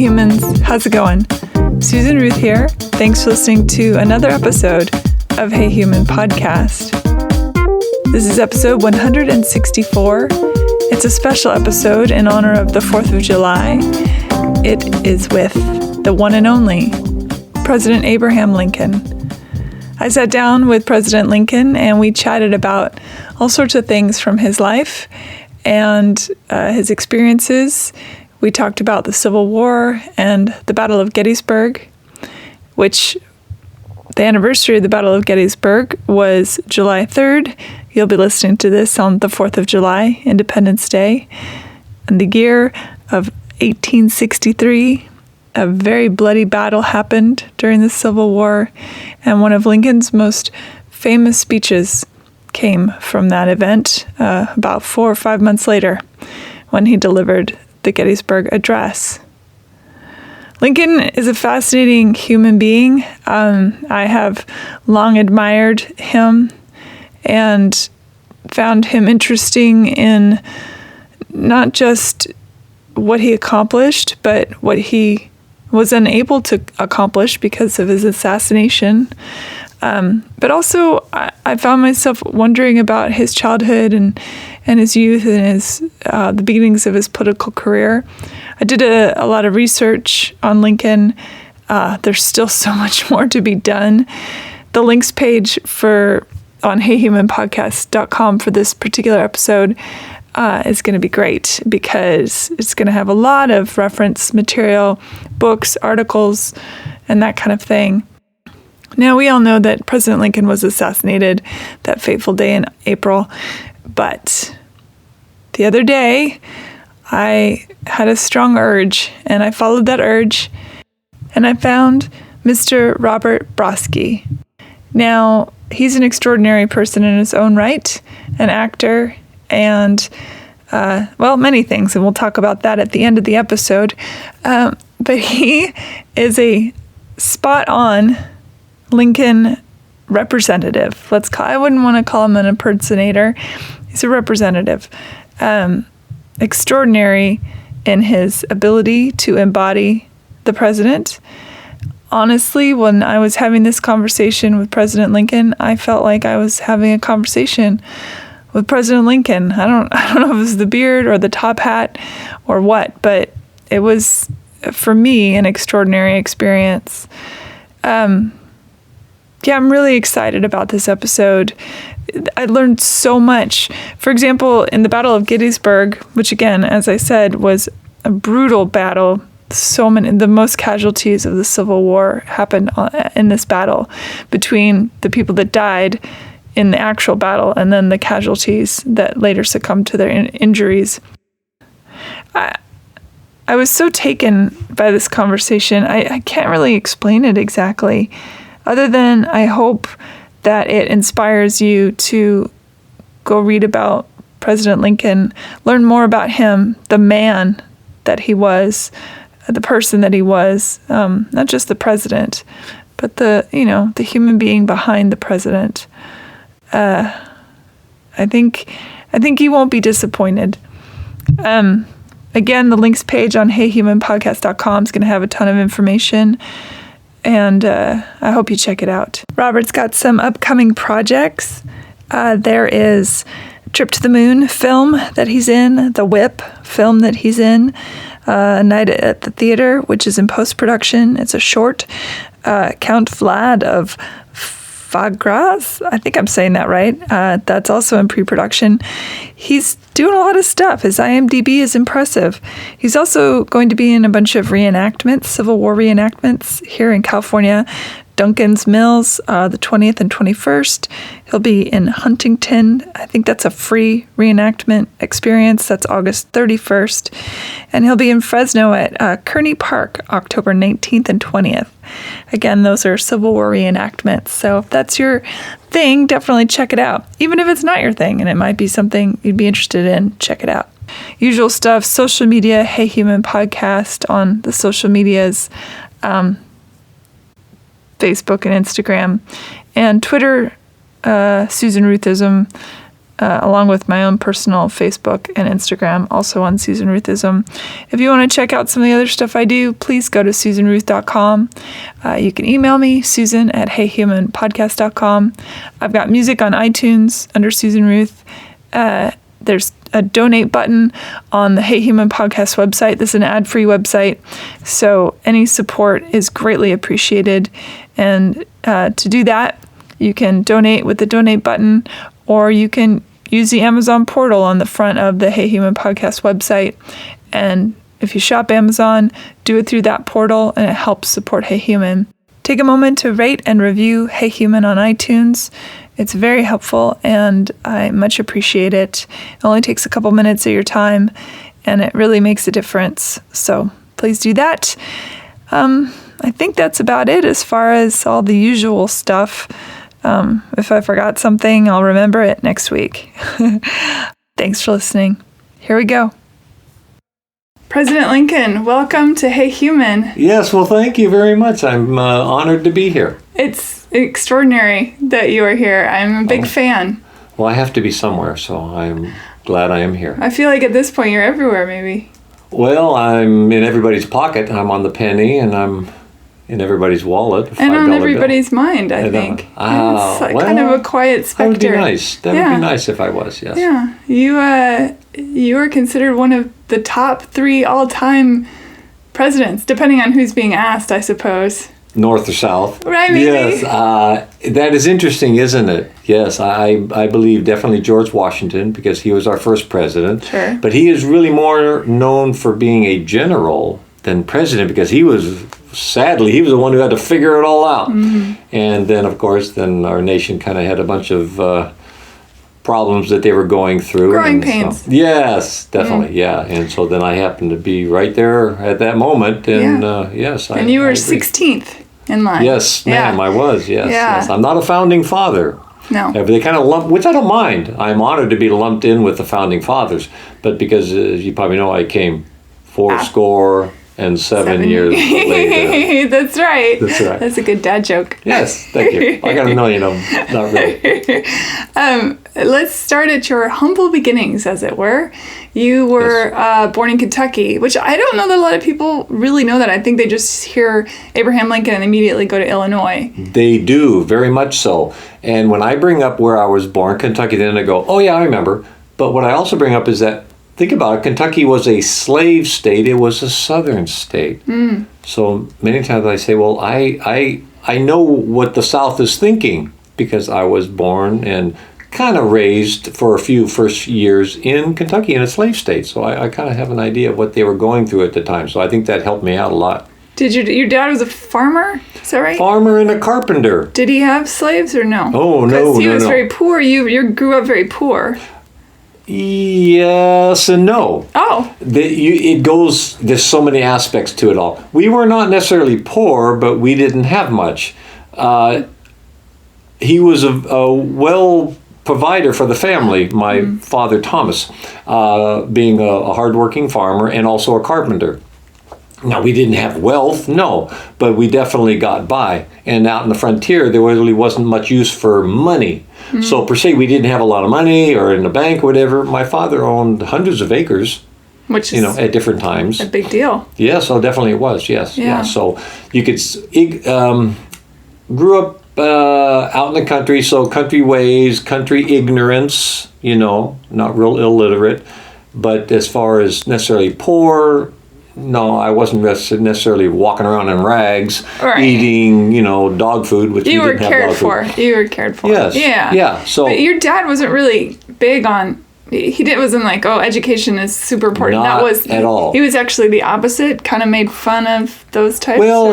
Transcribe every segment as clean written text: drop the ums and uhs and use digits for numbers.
humans, how's it going? Susan Ruth here. Thanks for listening to another episode of Hey Human Podcast. This is episode 164. It's a special episode in honor of the 4th of July. It is with the one and only President Abraham Lincoln. I sat down with President Lincoln and we chatted about all sorts of things from his life and his experiences. We talked about the Civil War and the Battle of Gettysburg, which the anniversary of the Battle of Gettysburg was July 3rd. You'll be listening to this on the 4th of July, Independence Day. In the year of 1863, a very bloody battle happened during the Civil War, and one of Lincoln's most famous speeches came from that event about 4 or 5 months later when he delivered the Gettysburg Address. Lincoln is a fascinating human being. I have long admired him and found him interesting in not just what he accomplished, but what he was unable to accomplish because of his assassination. But also, I found myself wondering about his childhood and his youth and his the beginnings of his political career. I did a lot of research on Lincoln. There's still so much more to be done. The links page on heyhumanpodcast.com for this particular episode is going to be great because it's going to have a lot of reference material, books, articles, and that kind of thing. Now, we all know that President Lincoln was assassinated that fateful day in April, but the other day, I had a strong urge, and I followed that urge, and I found Mr. Robert Broski. Now, he's an extraordinary person in his own right, an actor, and, many things, and we'll talk about that at the end of the episode. But he is a spot-on Lincoln representative. I wouldn't want to call him an impersonator. He's a representative. Extraordinary in his ability to embody the president. Honestly, when I was having this conversation with President Lincoln, I felt like I was having a conversation with President Lincoln. I don't know if it was the beard or the top hat or what, but it was, for me, an extraordinary experience. I'm really excited about this episode. I learned so much. For example, in the Battle of Gettysburg, which again, as I said, was a brutal battle. The most casualties of the Civil War happened in this battle between the people that died in the actual battle and then the casualties that later succumbed to their injuries. I was so taken by this conversation. I can't really explain it exactly, other than I hope that it inspires you to go read about President Lincoln, learn more about him, the man that he was, the person that he was, not just the president, but the human being behind the president. I think you won't be disappointed. Again, the links page on heyhumanpodcast.com is going to have a ton of information, and I hope you check it out. Robert's got some upcoming projects. There is Trip to the Moon film that he's in, The Whip film that he's in, A Night at the Theater, which is in post-production. It's a short. Count Vlad of Fagras, I think I'm saying that right. That's also in pre-production. He's doing a lot of stuff. His IMDb is impressive. He's also going to be in a bunch of reenactments, Civil War reenactments here in California. Duncan's Mills, the 20th and 21st. He'll be in Huntington. I think that's a free reenactment experience. That's August 31st. And he'll be in Fresno at Kearney Park, October 19th and 20th. Again, those are Civil War reenactments. So if that's your thing, definitely check it out. Even if it's not your thing and it might be something you'd be interested in, check it out. Usual stuff, social media, Hey Human Podcast on the social medias. Facebook and Instagram, and Twitter, Susan Ruthism, along with my own personal Facebook and Instagram, also on Susan Ruthism. If you want to check out some of the other stuff I do, please go to susanruth.com. You can email me, susan@heyhumanpodcast.com. I've got music on iTunes under Susan Ruth. There's a donate button on the Hey Human Podcast website. This is an ad-free website, so any support is greatly appreciated. And to do that, you can donate with the donate button, or you can use the Amazon portal on the front of the Hey Human Podcast website. And if you shop Amazon, do it through that portal, and it helps support Hey Human. Take a moment to rate and review Hey Human on iTunes. It's very helpful, and I much appreciate it. It only takes a couple minutes of your time, and it really makes a difference. So please do that. I think that's about it as far as all the usual stuff. If I forgot something, I'll remember it next week. Thanks for listening. Here we go. President Lincoln, welcome to Hey Human. Yes, well, thank you very much. I'm honored to be here. It's extraordinary that you are here. I'm a big fan. Well, I have to be somewhere, so I'm glad I am here. I feel like at this point you're everywhere, maybe. Well, I'm in everybody's pocket. I'm on the penny, and I'm in everybody's wallet. And on everybody's mind, I think. It's like kind of a quiet specter. That would be nice. That would be nice if I was, yes. Yeah. You are considered one of the top 3 all-time presidents, depending on who's being asked, I suppose. North or south. Right, maybe. Yes, that is interesting, isn't it? Yes, I believe definitely George Washington, because he was our first president. Sure. But he is really more known for being a general than president, because he was the one who had to figure it all out. Mm-hmm. And then, of course, our nation kind of had a bunch of problems that they were going through. Growing pains. Yes, definitely, yeah. And so then I happened to be right there at that moment, and yes. And you were 16th in line. Yes, ma'am, I was, yes, Yeah. yes. I'm not a founding father. No. They kind of lump, which I don't mind. I'm honored to be lumped in with the founding fathers, but because, as you probably know, I came 7 years later. That's right. That's right. That's a good dad joke. Yes, thank you. I got a million of them. Not really. Let's start at your humble beginnings, as it were. You were born in Kentucky, which I don't know that a lot of people really know that. I think they just hear Abraham Lincoln and immediately go to Illinois. They do, very much so. And when I bring up where I was born, Kentucky, then I go, oh yeah, I remember. But what I also bring up is that, think about it, Kentucky was a slave state. It was a southern state. Mm. So many times I say, well, I know what the South is thinking, because I was born and kind of raised for a few first years in Kentucky in a slave state. So I kind of have an idea of what they were going through at the time. So I think that helped me out a lot. Did your dad was a farmer? Is that right? Farmer and a carpenter. Did he have slaves or no? Oh, no, because he was very poor. You grew up very poor. Yes and no. Oh. There's so many aspects to it all. We were not necessarily poor, but we didn't have much. He was a well provider for the family, my father Thomas, being a hardworking farmer and also a carpenter. Now, we didn't have wealth, no, but we definitely got by. And out in the frontier, there really wasn't much use for money. Mm-hmm. So, per se, we didn't have a lot of money or in the bank, whatever. My father owned hundreds of acres, which is at different times. A big deal. Yes, so definitely it was, yes. Yeah. So, you could, grew up out in the country, so country ways, country ignorance, not real illiterate. But as far as necessarily poor, no, I wasn't necessarily walking around in rags, eating, dog food, which you were cared for. You were cared for. Yes. Yeah. Yeah. So, but your dad wasn't really big on. Wasn't like, education is super important. Not at all. He was actually the opposite. Kind of made fun of those types. Well,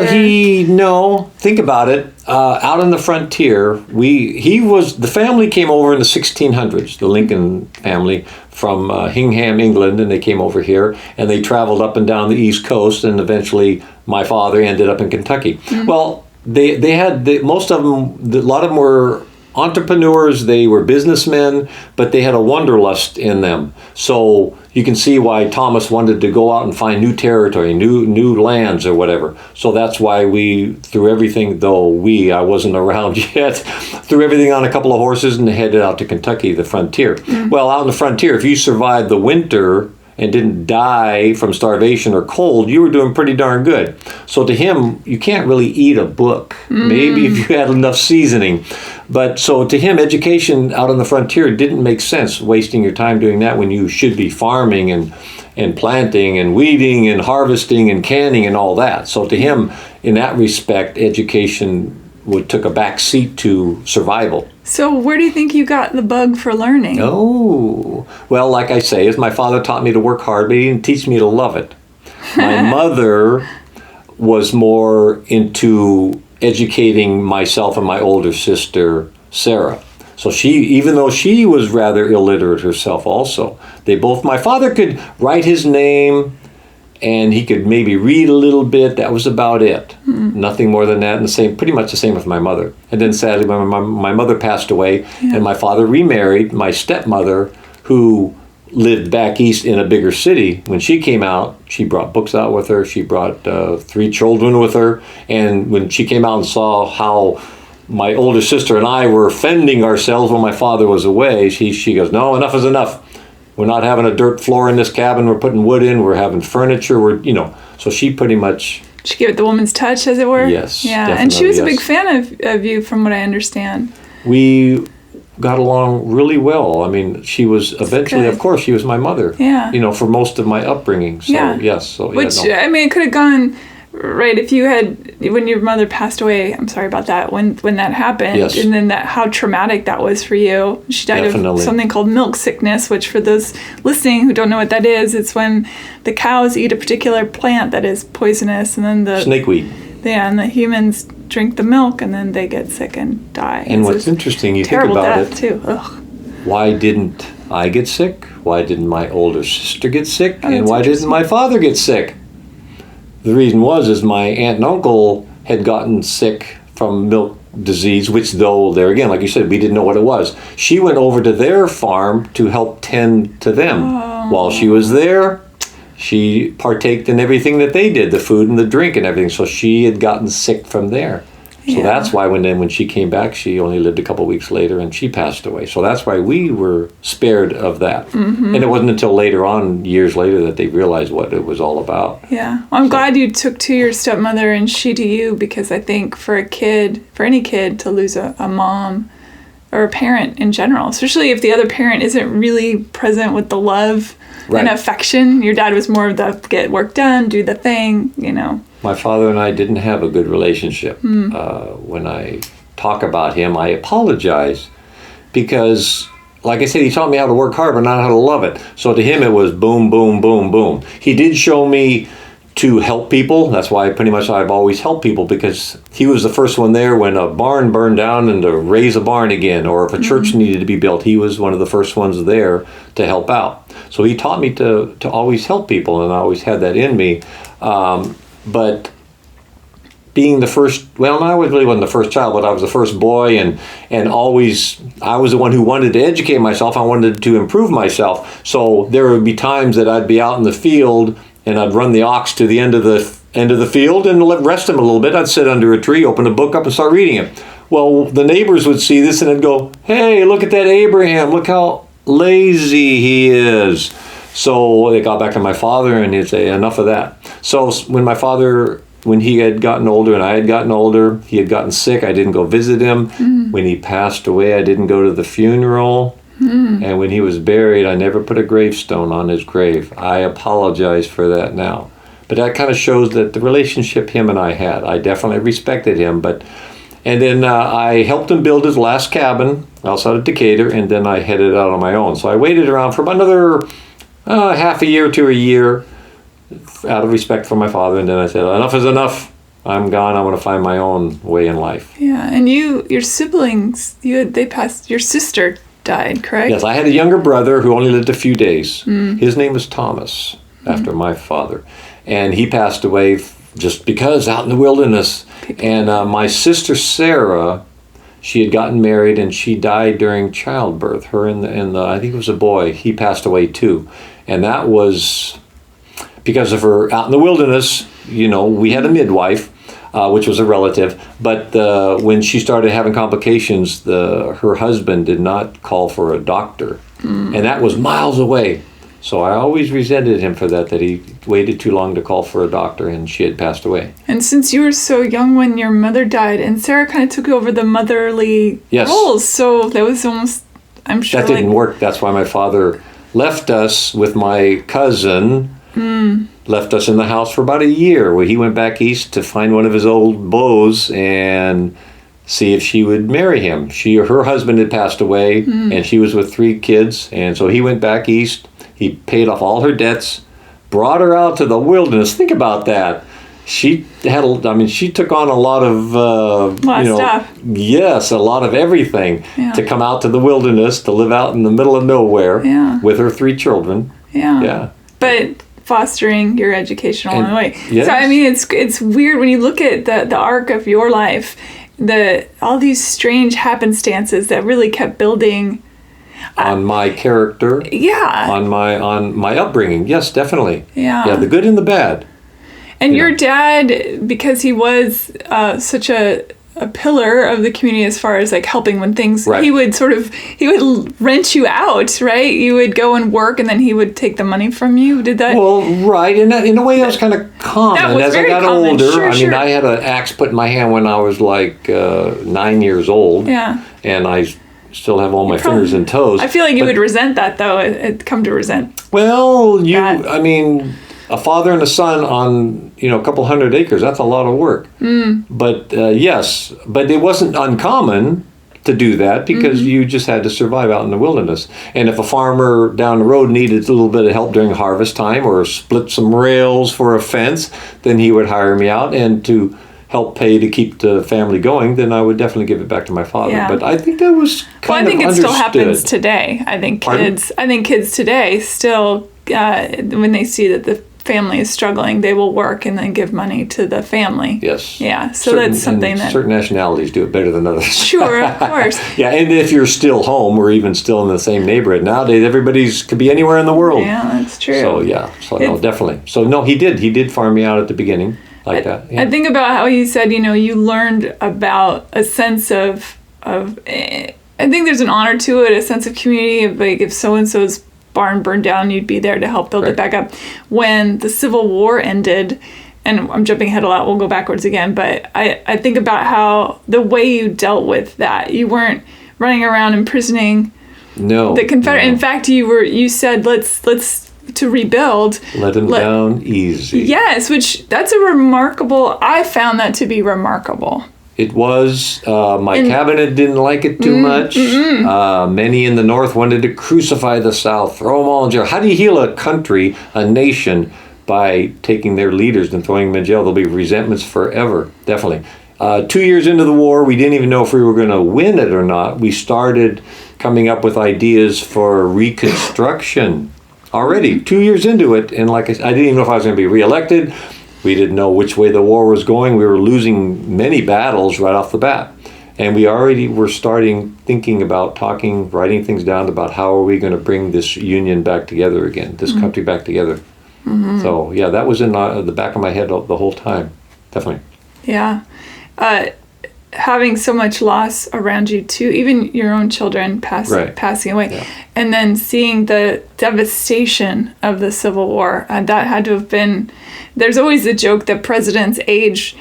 think about it. Out on the frontier, the family came over in the 1600s. The Lincoln family from Hingham, England, and they came over here and they traveled up and down the East Coast, and eventually my father ended up in Kentucky. Mm-hmm. Well, they had most of them. A lot of them were entrepreneurs, they were businessmen, but they had a wanderlust in them. So you can see why Thomas wanted to go out and find new territory, new lands or whatever. So that's why we threw everything, I wasn't around yet, threw everything on a couple of horses and headed out to Kentucky, the frontier. Mm-hmm. Well, out in the frontier, if you survived the winter and didn't die from starvation or cold, you were doing pretty darn good. So to him, you can't really eat a book. Maybe if you had enough seasoning. But so to him, education out on the frontier didn't make sense, wasting your time doing that when you should be farming and planting and weeding and harvesting and canning and all that. So to him, in that respect, education took a back seat to survival. So where do you think you got the bug for learning? Oh, well, like I say, as my father taught me to work hard, but he didn't teach me to love it. My mother was more into educating myself and my older sister, Sarah. So even though she was rather illiterate herself also, my father could write his name and he could maybe read a little bit. That was about it. Nothing more than that. And pretty much the same with my mother. And then sadly, my mother passed away, and my father remarried my stepmother, who lived back east in a bigger city. When she came out, she brought books out with her. She brought 3 children with her. And when she came out and saw how my older sister and I were fending ourselves when my father was away, she goes, "No, enough is enough. We're not having a dirt floor in this cabin. We're putting wood in. We're having furniture. So she pretty much... She gave it the woman's touch, as it were? Yes, yeah, and she was a big fan of you, from what I understand. We got along really well. I mean, she was eventually, of course, she was my mother. Yeah. For most of my upbringing. So, yes. So, it could have gone... Right, if you when your mother passed away, I'm sorry about that, when that happened, yes. And then how traumatic that was for you. She died of something called milk sickness, which for those listening who don't know what that is, it's when the cows eat a particular plant that is poisonous, and then the... Snakeweed. Yeah, and the humans drink the milk, and then they get sick and die. And what's interesting, you think about it, too. Ugh. Why didn't I get sick? Why didn't my older sister get sick? And why didn't my father get sick? The reason is my aunt and uncle had gotten sick from milk disease, which though, there again, like you said, we didn't know what it was. She went over to their farm to help tend to them. Oh. While she was there, she partaked in everything that they did, the food and the drink and everything. So she had gotten sick from there. So that's why when she came back, she only lived a couple of weeks later and she passed away. So that's why we were spared of that. Mm-hmm. And it wasn't until later on, years later, that they realized what it was all about. Yeah. Well, I'm glad you took to your stepmother and she to you, because I think for any kid to lose a mom or a parent in general, especially if the other parent isn't really present with the love and affection. Your dad was more of the get work done, do the thing, My father and I didn't have a good relationship. When I talk about him, I apologize because, like I said, he taught me how to work hard but not how to love it. So to him, it was boom, boom, boom, boom. He did show me to help people. That's why pretty much I've always helped people, because he was the first one there when a barn burned down and to raise a barn again, or if a church needed to be built, he was one of the first ones there to help out. So he taught me to always help people, and I always had that in me. But being the first, I really wasn't the first child, but I was the first boy, and always, I was the one who wanted to educate myself. I wanted to improve myself. So there would be times that I'd be out in the field, and I'd run the ox to the end of the field and rest him a little bit. I'd sit under a tree, open a book up, and start reading it. Well, the neighbors would see this, and they'd go, "Hey, look at that Abraham. Look how lazy he is." So they got back to my father, and he'd say, "Enough of that." So when he had gotten older and I had gotten older, he had gotten sick. I didn't go visit him. When he passed away, I didn't go to the funeral. And when he was buried, I never put a gravestone on his grave. I apologize for that now. But that kind of shows that the relationship him and I had, I definitely respected him. And then I helped him build his last cabin outside of Decatur, and then I headed out on my own. So I waited around for about another half a year to a year out of respect for my father, and then I said, enough is enough. I'm gone. I want to find my own way in life. Yeah, and your siblings, they passed. Your sister died, correct? Yes, I had a younger brother who only lived a few days. His name was Thomas, after my father. And he passed away just because, out in the wilderness. And my sister Sarah, She had gotten married and she died during childbirth. Her and the I think it was a boy. He passed away too, and that was because of her out in the wilderness. We had a midwife, which was a relative, but when she started having complications, her husband did not call for a doctor, and that was miles away. So I always resented him for that he waited too long to call for a doctor, and she had passed away. And since you were so young when your mother died, and Sarah kind of took over the motherly roles, so that was almost, I'm sure. That didn't work. That's why my father left us with my cousin, left us in the house for about a year, where he went back east to find one of his old beaus and see if she would marry him. Her husband had passed away, and she was with 3 kids, and so he went back east. He paid off all her debts, brought her out to the wilderness. Think about that. She took on a lot of, stuff. Yes, a lot of everything to come out to the wilderness, to live out in the middle of nowhere with her 3 children. Yeah. But fostering your education along the way. Yes. So, it's weird when you look at the arc of your life, all these strange happenstances that really kept building on my character, on my upbringing. Yes, definitely. The good and the bad. And your dad, because he was such a pillar of the community as far as like helping when things, he would rent you out, right? You would go and work, and then he would take the money from you. Did that? Well, right. And in a way, that was kind of common. As I got older, sure. I had an axe put in my hand when I was like 9 years old. Yeah. And I still have all my fingers and toes. I feel like you would resent that, though. It'd come to resent. Well, a father and a son on, a couple hundred acres, that's a lot of work. But yes, but it wasn't uncommon to do that because you just had to survive out in the wilderness. And if a farmer down the road needed a little bit of help during harvest time or split some rails for a fence, then he would hire me out, and to help pay to keep the family going, then I would definitely give it back to my father. Yeah. But I think that was kind of understood. Well, I think it still happens today. I think kids today still, when they see that the family is struggling, they will work and then give money to the family. Yes. Yeah. So that's something that certain nationalities do it better than others. Sure, of course. Yeah, and if you're still home or even still in the same neighborhood nowadays, could be anywhere in the world. Yeah, that's true. So no, definitely. So no, he did farm me out at the beginning. Like that. Yeah. I think about how you said, you learned about a sense of I think there's an honor to it, a sense of community. Like if so-and-so's barn burned down, you'd be there to help build it back up. When the Civil War ended, and I'm jumping ahead a lot, we'll go backwards again, but I think about how the way you dealt with that, you weren't running around imprisoning the Confederate. No. In fact, you said, let's to rebuild. Let them down easy. Yes, I found that to be remarkable. It was. My cabinet didn't like it too much. Many in the North wanted to crucify the South, throw them all in jail. How do you heal a country, a nation, by taking their leaders and throwing them in jail? There'll be resentments forever, definitely. 2 years into the war, we didn't even know if we were going to win it or not. We started coming up with ideas for Reconstruction. Already 2 years into it, and like I didn't even know if I was going to be reelected. We didn't know which way the war was going. We were losing many battles right off the bat. And we already were thinking about writing things down about how are we going to bring this union back together again, this country back together. So, yeah, that was in the back of my head the whole time, definitely. Yeah. Having so much loss around you too, even your own children passing away, and then seeing the devastation of the Civil War, that had to have been. There's always a joke that presidents age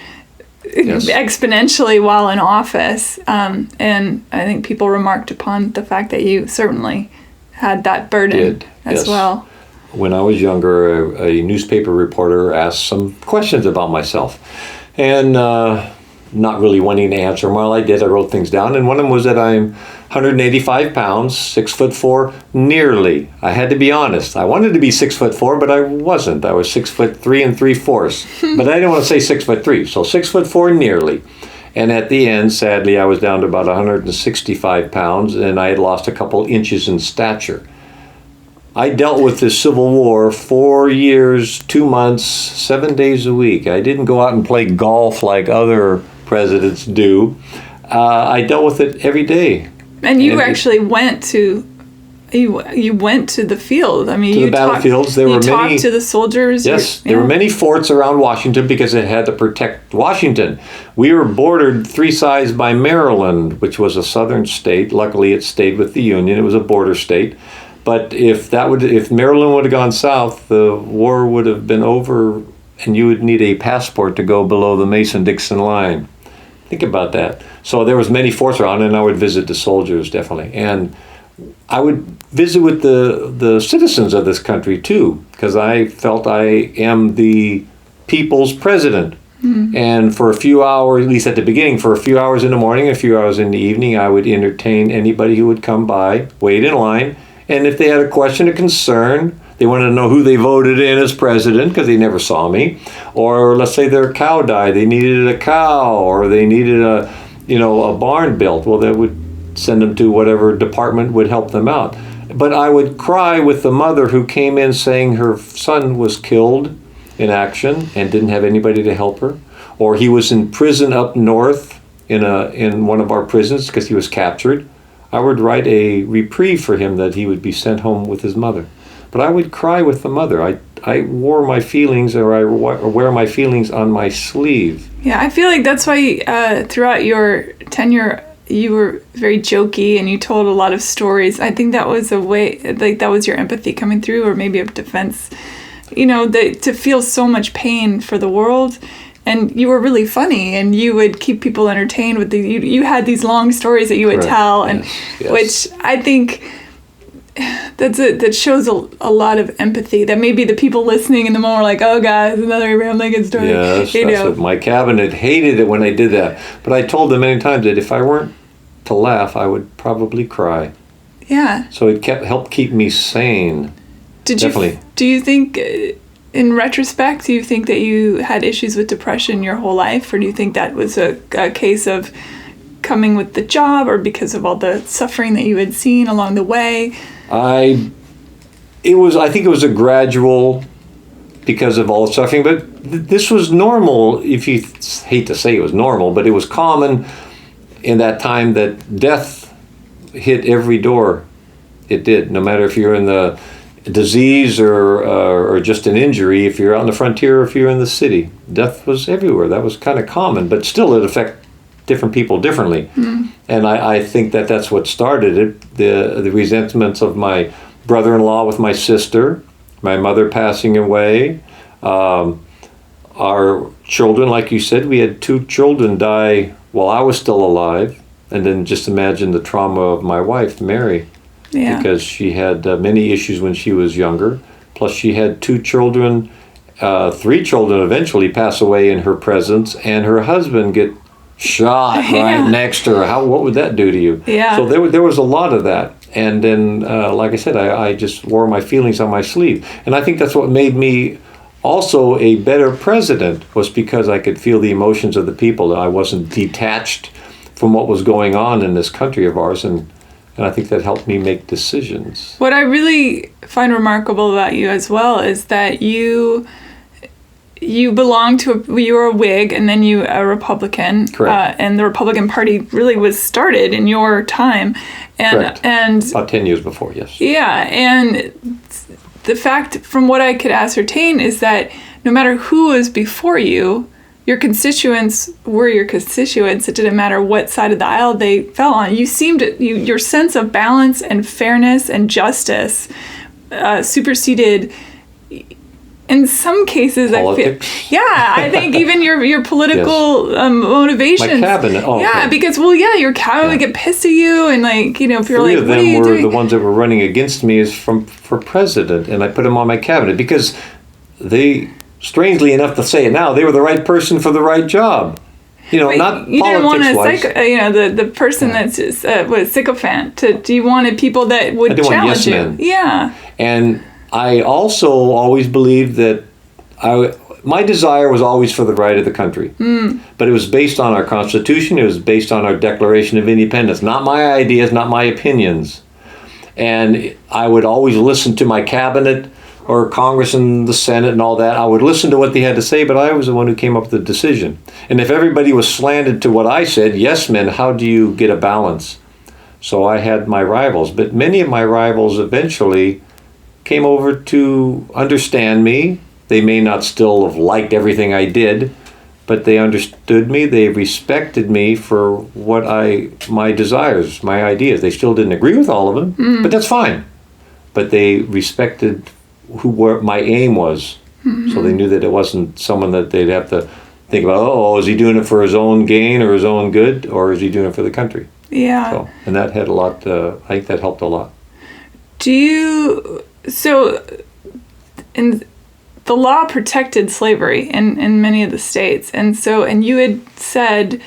exponentially while in office, and I think people remarked upon the fact that you certainly had that burden as well. When I was younger, a newspaper reporter asked some questions about myself, and not really wanting to answer them. While I did, I wrote things down, and one of them was that I'm 185 pounds, 6'4", nearly. I had to be honest. I wanted to be 6'4", but I wasn't. I was 6'3"3/4", but I didn't want to say 6'3", so 6'4" nearly. And at the end, sadly, I was down to about 165 pounds, and I had lost a couple inches in stature. I dealt with the Civil War 4 years, 2 months, 7 days a week. I didn't go out and play golf like other presidents do. I dealt with it every day. And you actually went to you went to the field. I mean, to the battlefields. There were many. You talked to the soldiers. Yes, there were many forts around Washington because it had to protect Washington. We were bordered 3 sides by Maryland, which was a southern state. Luckily, it stayed with the Union. It was a border state. But if Maryland would have gone south, the war would have been over, and you would need a passport to go below the Mason-Dixon line. Think about that. So there was many forts around, and I would visit the soldiers, definitely. And I would visit with the citizens of this country, too, because I felt I am the people's president. Mm-hmm. And for a few hours, at least at the beginning, for a few hours in the morning, a few hours in the evening, I would entertain anybody who would come by, wait in line, and if they had a question, a concern, they wanted to know who they voted in as president because they never saw me. Or let's say their cow died, they needed a cow, or they needed a barn built. Well, they would send them to whatever department would help them out. But I would cry with the mother who came in saying her son was killed in action and didn't have anybody to help her, or he was in prison up north in one of our prisons because he was captured. I would write a reprieve for him that he would be sent home with his mother. But I would cry with the mother. I wore my feelings, or I wear my feelings on my sleeve. Yeah, I feel like that's why throughout your tenure, you were very jokey and you told a lot of stories. I think that was a way, like that was your empathy coming through, or maybe a defense, to feel so much pain for the world. And you were really funny, and you would keep people entertained with you had these long stories that you would tell, and yes. Which I think that shows a lot of empathy. That maybe the people listening in the moment are like, "Oh, guys, another Abraham Lincoln story." Yes, that's what my cabinet hated it when I did that. But I told them many times that if I weren't to laugh, I would probably cry. Yeah. So it helped keep me sane. Definitely. Do you think? In retrospect, do you think that you had issues with depression your whole life, or do you think that was a case of coming with the job, or because of all the suffering that you had seen along the way? I think it was a gradual, because of all the suffering, but this was normal. If you hate to say it was normal, but it was common in that time that death hit every door. It did, no matter if you're in the disease or just an injury, if you're out on the frontier or if you're in the city. Death was everywhere. That was kind of common, but still it affected different people differently. Mm. And I think that's what started it, the resentments of my brother-in-law with my sister, my mother passing away, our children, like you said, we had 2 children die while I was still alive, and then just imagine the trauma of my wife, Mary. Yeah. Because she had many issues when she was younger. Plus, she had 2 children, 3 children eventually pass away in her presence, and her husband get shot right next to her. What would that do to you? Yeah. So there was a lot of that. And then, like I said, I just wore my feelings on my sleeve. And I think that's what made me also a better president, was because I could feel the emotions of the people. I wasn't detached from what was going on in this country of ours, and I think that helped me make decisions. What I really find remarkable about you as well is that you belong to you were a Whig, and then you a Republican. Correct. And the Republican Party really was started in your time. Correct. And about 10 years before, yes. Yeah, and the fact, from what I could ascertain, is that no matter who was before you, your constituents were your constituents. It didn't matter what side of the aisle they fell on. You seemed your sense of balance and fairness and justice superseded, in some cases, politics. I think even your political motivations. My cabinet. Oh, yeah, okay. Because your cabinet would get pissed at you, and if you're 3 like, of what are you them were doing? the ones that were running against me for president, and I put them on my cabinet because they. Strangely enough to say it now, they were the right person for the right job. Not you didn't want politics-wise. the person that's just was sycophant. You wanted people that would challenge you. Men. Yeah. And I also always believed that my desire was always for the right of the country. Mm. But it was based on our Constitution. It was based on our Declaration of Independence. Not my ideas, not my opinions. And I would always listen to my cabinet or Congress and the Senate and all that. I would listen to what they had to say, but I was the one who came up with the decision. And if everybody was slanted to what I said, yes, men, how do you get a balance? So I had my rivals, but many of my rivals eventually came over to understand me. They may not still have liked everything I did, but they understood me. They respected me for my desires, my ideas. They still didn't agree with all of them, but that's fine. But they respected who my aim was. So they knew that it wasn't someone that they'd have to think about, oh, is he doing it for his own gain or his own good, or is he doing it for the country? Yeah. So, and that had a lot, I think that helped a lot. And the law protected slavery in many of the states. And you had said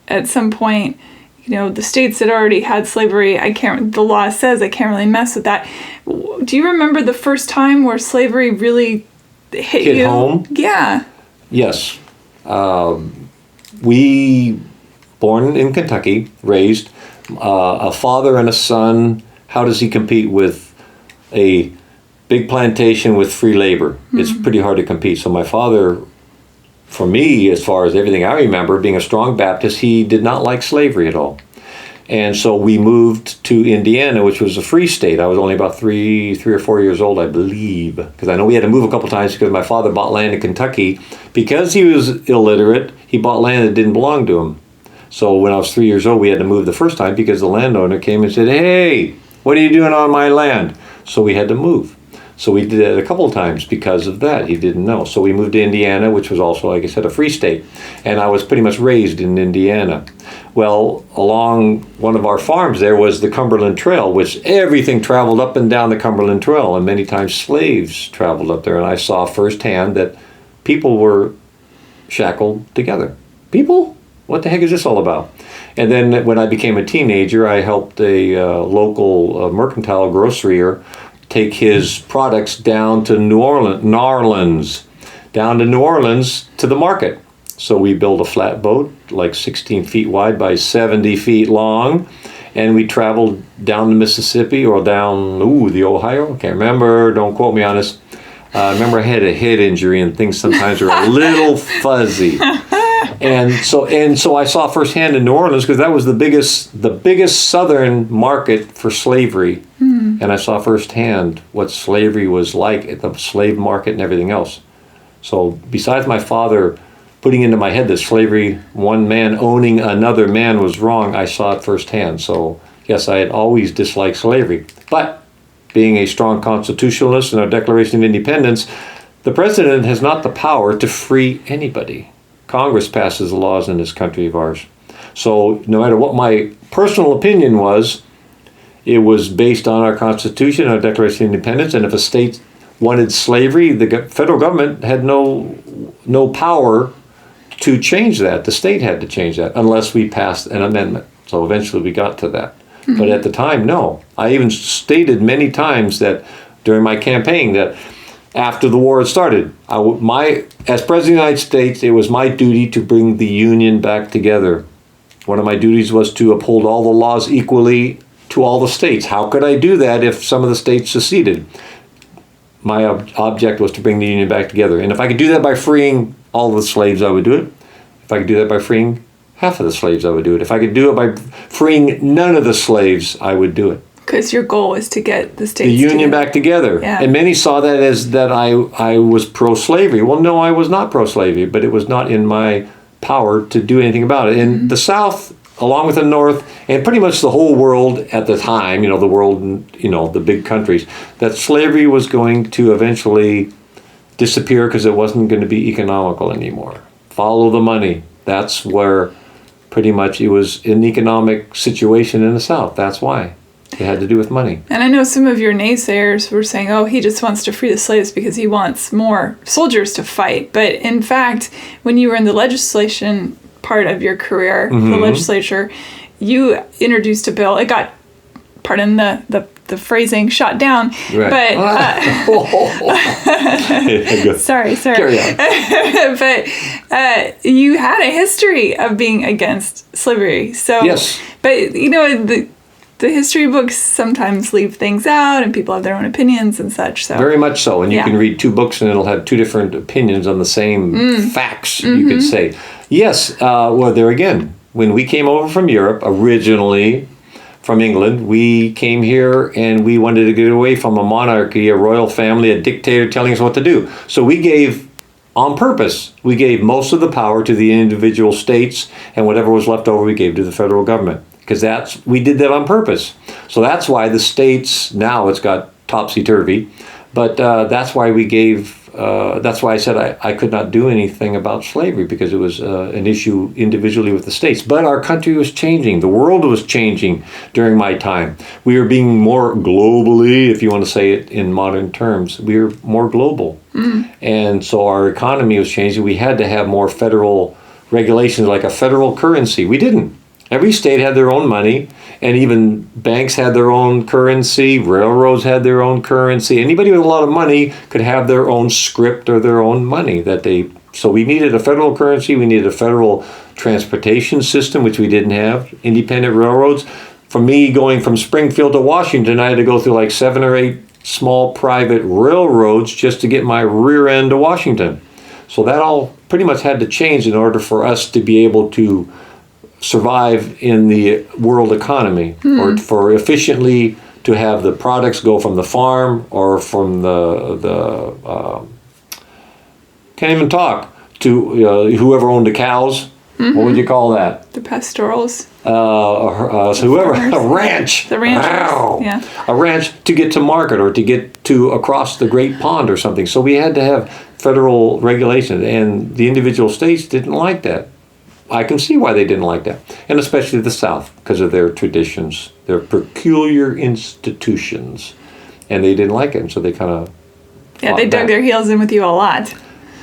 at some point, the states that already had slavery, the law says I can't really mess with that. Do you remember the first time where slavery really hit you? Home? Yeah. Yes. We, born in Kentucky, raised a father and a son. How does he compete with a big plantation with free labor? It's pretty hard to compete. So my father, for me, as far as everything I remember, being a strong Baptist, he did not like slavery at all. And so we moved to Indiana, which was a free state. I was only about three or 4 years old, I believe, because I know we had to move a couple times because my father bought land in Kentucky. Because he was illiterate, he bought land that didn't belong to him. So when I was 3 years old, we had to move the first time because the landowner came and said, hey, what are you doing on my land? So we had to move. So we did it a couple of times because of that. He didn't know. So we moved to Indiana, which was also, like I said, a free state. And I was pretty much raised in Indiana. Well, along one of our farms there was the Cumberland Trail, which everything traveled up and down the Cumberland Trail. And many times slaves traveled up there. And I saw firsthand that people were shackled together. People? What the heck is this all about? And then when I became a teenager, I helped a local mercantile grocerier take his products down to New Orleans to the market. So we built a flatboat like 16 feet wide by 70 feet long, and we traveled down the Mississippi or down the Ohio. I can't remember. Don't quote me on this. I remember I had a head injury and things sometimes are a little fuzzy. And so I saw firsthand in New Orleans, because that was the biggest southern market for slavery. And I saw firsthand what slavery was like at the slave market and everything else. So besides my father putting into my head that slavery, one man owning another man, was wrong, I saw it firsthand. So yes, I had always disliked slavery. But being a strong constitutionalist in our Declaration of Independence, the president has not the power to free anybody. Congress passes the laws in this country of ours. So no matter what my personal opinion was, it was based on our Constitution, our Declaration of Independence, and if a state wanted slavery, the federal government had no power to change that. The state had to change that unless we passed an amendment. So eventually we got to that. But at the time, no. I even stated many times that during my campaign that after the war had started, as President of the United States, it was my duty to bring the Union back together. One of my duties was to uphold all the laws equally to all the states. How could I do that if some of the states seceded? My object was to bring the Union back together. And if I could do that by freeing all the slaves, I would do it. If I could do that by freeing half of the slaves, I would do it. If I could do it by freeing none of the slaves, I would do it. Because your goal was to get the states the Union back together. Yeah. And many saw that as that I was pro-slavery. Well, no, I was not pro-slavery, but it was not in my power to do anything about it. In the South, along with the North, and pretty much the whole world at the time, the world, the big countries, that slavery was going to eventually disappear because it wasn't going to be economical anymore. Follow the money. That's where pretty much it was an economic situation in the South. That's why. It had to do with money. And I know some of your naysayers were saying, oh, he just wants to free the slaves because he wants more soldiers to fight. But in fact, when you were in the legislation part of your career, the legislature, you introduced a bill. It got, pardon the phrasing, shot down. Right. But sorry. Carry on. But you had a history of being against slavery. So, yes. But the history books sometimes leave things out, and people have their own opinions and such. So very much so. And you can read 2 books, and it'll have 2 different opinions on the same facts. You could say, yes. Well, there again, when we came over from Europe originally, from England, we came here and we wanted to get away from a monarchy, a royal family, a dictator telling us what to do. So we gave, on purpose, we gave most of the power to the individual states, and whatever was left over we gave to the federal government. Because we did that on purpose. So that's why the states, now it's got topsy-turvy, but that's why we gave, that's why I said I could not do anything about slavery, because it was an issue individually with the states. But our country was changing. The world was changing during my time. We were being more globally, if you want to say it in modern terms, we were more global. And so our economy was changing. We had to have more federal regulations, like a federal currency. We didn't. Every state had their own money, and even banks had their own currency, railroads had their own currency. Anybody with a lot of money could have their own script or their own money so we needed a federal currency, we needed a federal transportation system, which we didn't have, independent railroads. For me, going from Springfield to Washington, I had to go through like 7 or 8 small private railroads just to get my rear end to Washington. So that all pretty much had to change in order for us to be able to survive in the world economy, or for efficiently to have the products go from the farm or from the can't even talk, to whoever owned the cows. What would you call that? The pastorals. So whoever, a ranch. The ranchers. Wow. Yeah. A ranch to get to market or to get to across the Great Pond or something. So we had to have federal regulations, and the individual states didn't like that. I can see why they didn't like that, and especially the South, because of their traditions, their peculiar institutions, and they didn't like it, and so they kind of they dug their heels in with you a lot.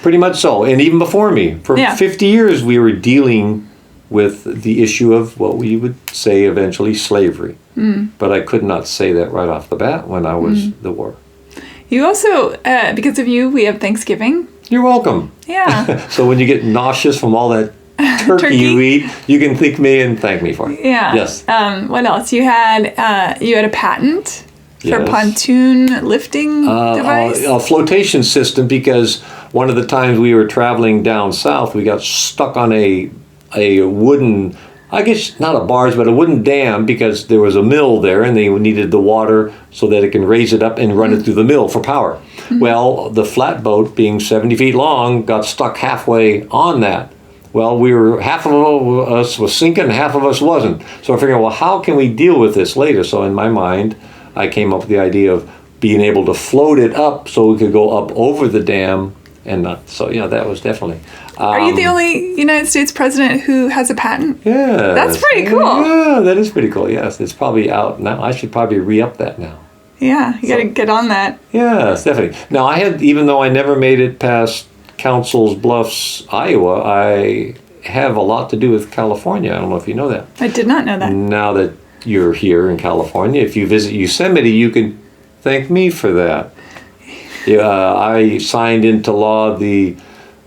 Pretty much so, and even before me, for 50 years we were dealing with the issue of what we would say eventually slavery, but I could not say that right off the bat when I was the war. You also, because of you, we have Thanksgiving. You're welcome. Yeah. So when you get nauseous from all that turkey you eat, you can thank me and thank me for it. Yeah. Yes. What else? You had a patent for pontoon lifting device? A flotation system, because one of the times we were traveling down south, we got stuck on a wooden, I guess not a barge, but a wooden dam, because there was a mill there and they needed the water so that it can raise it up and run it through the mill for power. Well, the flatboat, being 70 feet long, got stuck halfway on that. Well, half of us was sinking, half of us wasn't. So I figured, well, how can we deal with this later? So in my mind, I came up with the idea of being able to float it up so we could go up over the dam and not. So yeah, that was definitely. Are you the only United States president who has a patent? Yeah. That's pretty cool. Yeah, that is pretty cool. Yes, it's probably out now. I should probably re-up that now. Yeah, you got to get on that. Yes, definitely. Now even though I never made it past Council's Bluffs, Iowa, I have a lot to do with California. I don't know if you know that. I did not know that. Now that you're here in California, if you visit Yosemite, you can thank me for that. I signed into law the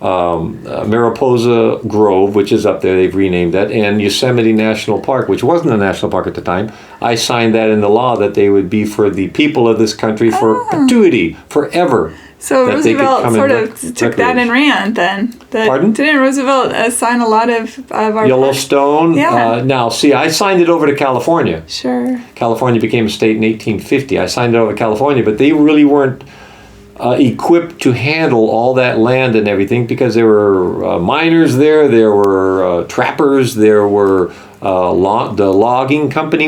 Mariposa Grove, which is up there, they've renamed that, and Yosemite National Park, which wasn't a national park at the time. I signed that into law that they would be for the people of this country for perpetuity, forever. So Roosevelt sort of took that and ran then. Pardon? Didn't Roosevelt sign a lot of our Yellowstone? Yeah. Now, see, I signed it over to California. Sure. California became a state in 1850. I signed it over to California, but they really weren't equipped to handle all that land and everything, because there were miners there were trappers, there were the logging company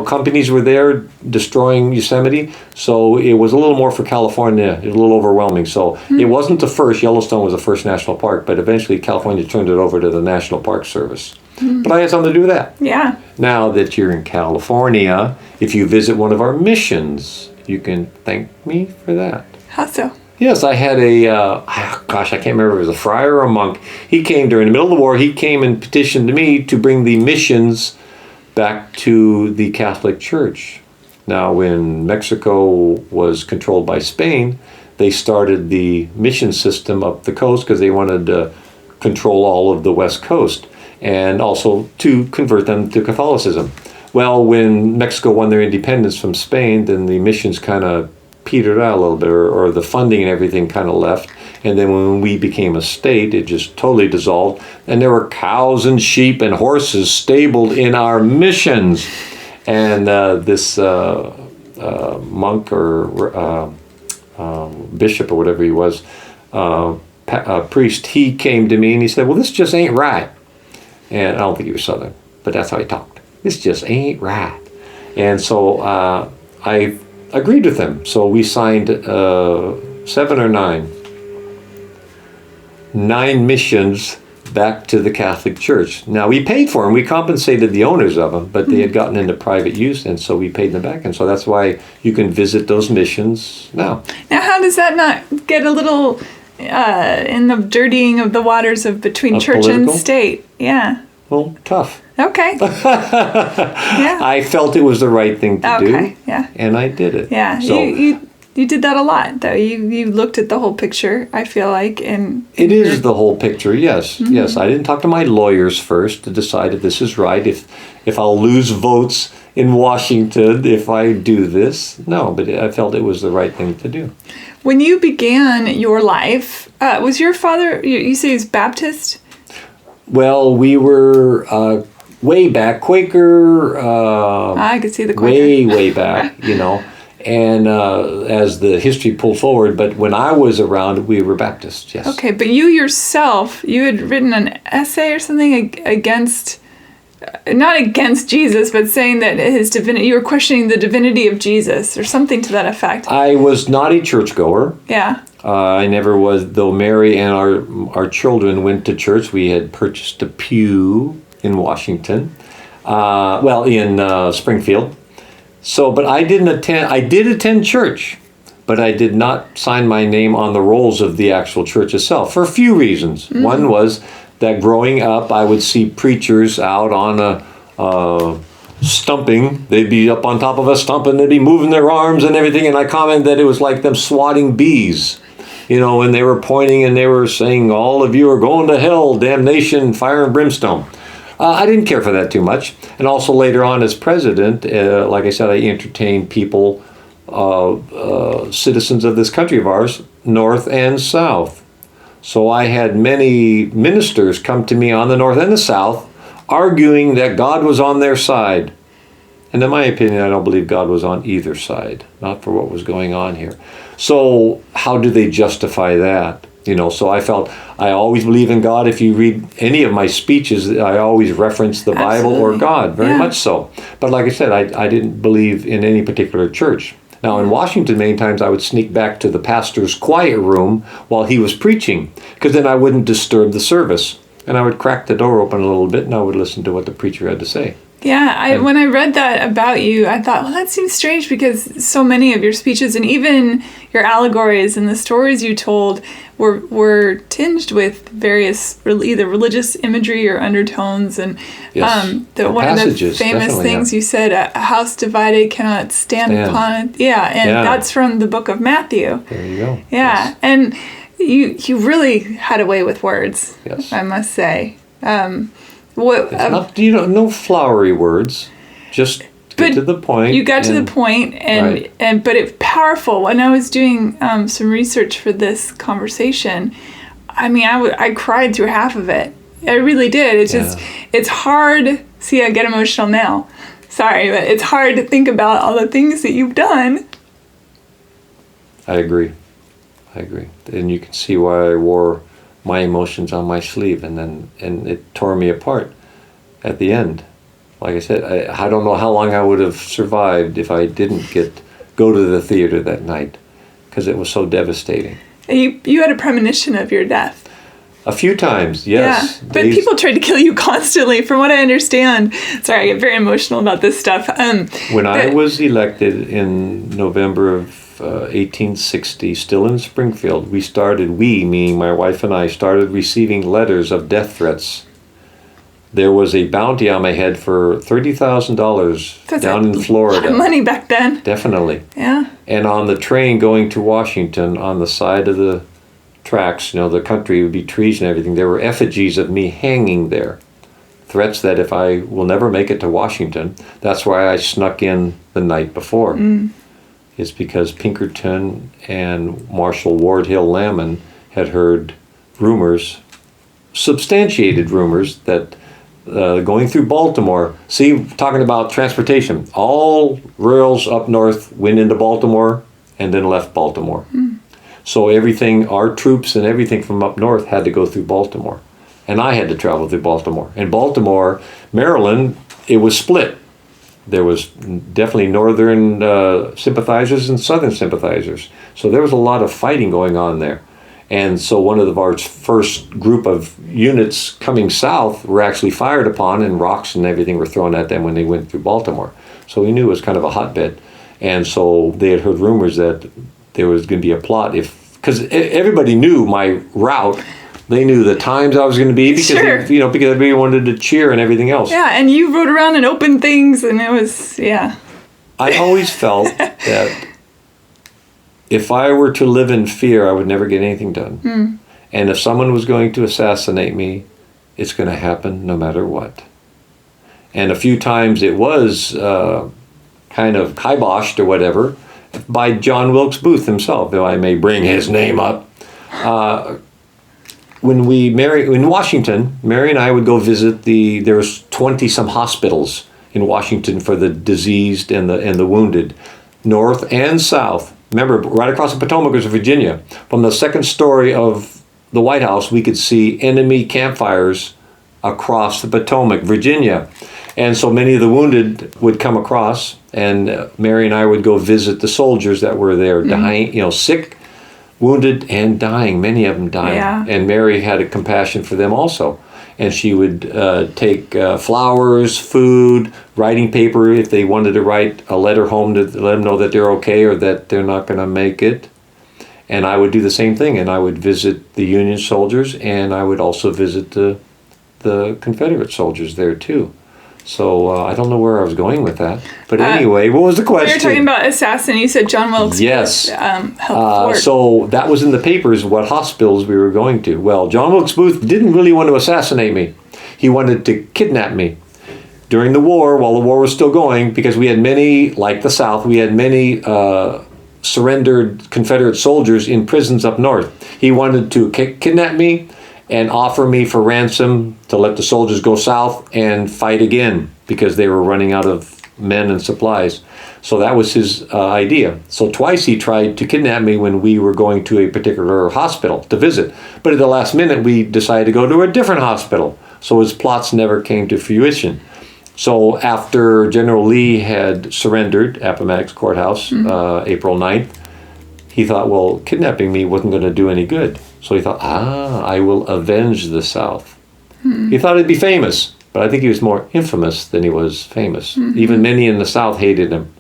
companies were there destroying Yosemite, so it was a little more for California. It was a little overwhelming. So it wasn't the first. Yellowstone was the first national park, but eventually California turned it over to the National Park Service. But I had something to do with that. Yeah. Now that you're in California, if you visit one of our missions, you can thank me for that. How so? Yes, I had I can't remember if it was a friar or a monk. He came during the middle of the war. He came and petitioned me to bring the missions back to the Catholic Church. Now, when Mexico was controlled by Spain, they started the mission system up the coast because they wanted to control all of the West Coast and also to convert them to Catholicism. Well, when Mexico won their independence from Spain, then the missions kind of petered out a little bit, or the funding and everything kind of left. And then when we became a state, it just totally dissolved. And there were cows and sheep and horses stabled in our missions. And this monk or bishop or whatever he was, priest, he came to me and he said, well, this just ain't right. And I don't think he was Southern, but that's how he talked. This just ain't right. And so I agreed with him. So we signed 7 or 9 missions back to the Catholic Church. Now, we paid for them. We compensated the owners of them, but they had gotten into private use, and so we paid them back. And so that's why you can visit those missions now. Now, how does that not get a little in the dirtying of the waters of between church and state? Yeah. Well, tough. Okay. Yeah. I felt it was the right thing to do. Okay, yeah. And I did it. Yeah. So, you did that a lot, though. You looked at the whole picture, I feel like. And it is the whole picture, yes. Mm-hmm. Yes, I didn't talk to my lawyers first to decide if this is right, if I'll lose votes in Washington if I do this. No, but I felt it was the right thing to do. When you began your life, was your father, you say he's Baptist? Well, we were way back, Quaker. I could see the Quaker. Way back, And as the history pulled forward, but when I was around, we were Baptists, yes. Okay, but you yourself, you had written an essay or something against, not against Jesus, but saying that his divinity, you were questioning the divinity of Jesus or something to that effect. I was not a churchgoer. Yeah. I never was, though Mary and our children went to church. We had purchased a pew in Washington, in Springfield. So, but I did attend church, but I did not sign my name on the rolls of the actual church itself for a few reasons. Mm-hmm. One was that growing up, I would see preachers out on a stumping. They'd be up on top of a stump and they'd be moving their arms and everything. And I commented that it was like them swatting bees, when they were pointing and they were saying, all of you are going to hell, damnation, fire and brimstone. I didn't care for that too much. And also later on as president, like I said, I entertained people, citizens of this country of ours, north and south. So I had many ministers come to me on the north and the south, arguing that God was on their side. And in my opinion, I don't believe God was on either side, not for what was going on here. So how do they justify that? So I felt I always believe in God. If you read any of my speeches, I always reference the Bible or God, very much so. But like I said, I didn't believe in any particular church. Now in Washington, many times I would sneak back to the pastor's quiet room while he was preaching, because then I wouldn't disturb the service. And I would crack the door open a little bit and I would listen to what the preacher had to say. Yeah, when I read that about you, I thought, well, that seems strange because so many of your speeches and even your allegories and the stories you told were tinged with various either religious imagery or undertones. And one of the famous things you said, a house divided cannot stand upon it. Yeah, and that's from the book of Matthew. There you go. Yeah, yes. And you really had a way with words, yes. I must say. No flowery words, just get to the point. You got to the point, but it's powerful. When I was doing some research for this conversation, I cried through half of it. I really did. It's just, it's hard. See, I get emotional now. Sorry, but it's hard to think about all the things that you've done. I agree. And you can see why I wore my emotions on my sleeve, and it tore me apart at the end. Like I said, I don't know how long I would have survived if I didn't go to the theater that night, because it was so devastating. You had a premonition of your death. A few times, yes. Yeah, but people tried to kill you constantly, from what I understand. Sorry, I get very emotional about this stuff. When I was elected in November of 1860, still in Springfield, meaning my wife and I, started receiving letters of death threats. There was a bounty on my head for $30,000 down in Florida. A lot of money back then. Definitely. Yeah. And on the train going to Washington, on the side of the tracks, the country would be trees and everything, there were effigies of me hanging there. threats that if I will never make it to Washington, that's why I snuck in the night before. It's because Pinkerton and Marshal Ward Hill Lamon had heard rumors, substantiated rumors, that going through Baltimore, see, talking about transportation, all rails up north went into Baltimore and then left Baltimore. So everything, our troops and everything from up north had to go through Baltimore. And I had to travel through Baltimore. In Baltimore, Maryland, it was split. There was definitely northern sympathizers and southern sympathizers. So there was a lot of fighting going on there. And so one of our first group of units coming south were actually fired upon, and rocks and everything were thrown at them when they went through Baltimore. So we knew it was kind of a hotbed. And so they had heard rumors that there was going to be a plot, because everybody knew my route. They knew the times I was going to be, because because everybody wanted to cheer and everything else. Yeah, and you rode around and opened things, and it was, yeah. I always felt that if I were to live in fear, I would never get anything done. And if someone was going to assassinate me, it's going to happen no matter what. And a few times it was kind of kiboshed or whatever by John Wilkes Booth himself, though I may bring his name up. When we married in Washington, Mary and I would go visit there was 20-some hospitals in Washington for the diseased and the wounded, north and south. Remember, right across the Potomac was Virginia. From the second story of the White House, we could see enemy campfires across the Potomac, Virginia. And so many of the wounded would come across, and Mary and I would go visit the soldiers that were there, dying, sick, wounded, and dying, many of them dying. Yeah. And Mary had a compassion for them also. And she would take flowers, food, writing paper if they wanted to write a letter home to let them know that they're okay or that they're not going to make it. And I would do the same thing, and I would visit the Union soldiers, and I would also visit the Confederate soldiers there too. So I don't know where I was going with that. But anyway, what was the question? You were talking about assassin. You said John Wilkes. Yes. Helped so that was in the papers, what hospitals we were going to. Well, John Wilkes Booth didn't really want to assassinate me. He wanted to kidnap me. During the war, while the war was still going, because we had many, like the South, we had many surrendered Confederate soldiers in prisons up north. He wanted to kidnap me and offer me for ransom to let the soldiers go south and fight again, because they were running out of men and supplies. So that was his idea. So twice he tried to kidnap me when we were going to a particular hospital to visit. But at the last minute, we decided to go to a different hospital. So his plots never came to fruition. So after General Lee had surrendered Appomattox Courthouse, April 9th, he thought, well, kidnapping me wasn't going to do any good. So he thought, I will avenge the South. He thought he'd be famous, but I think he was more infamous than he was famous. Even many in the South hated him.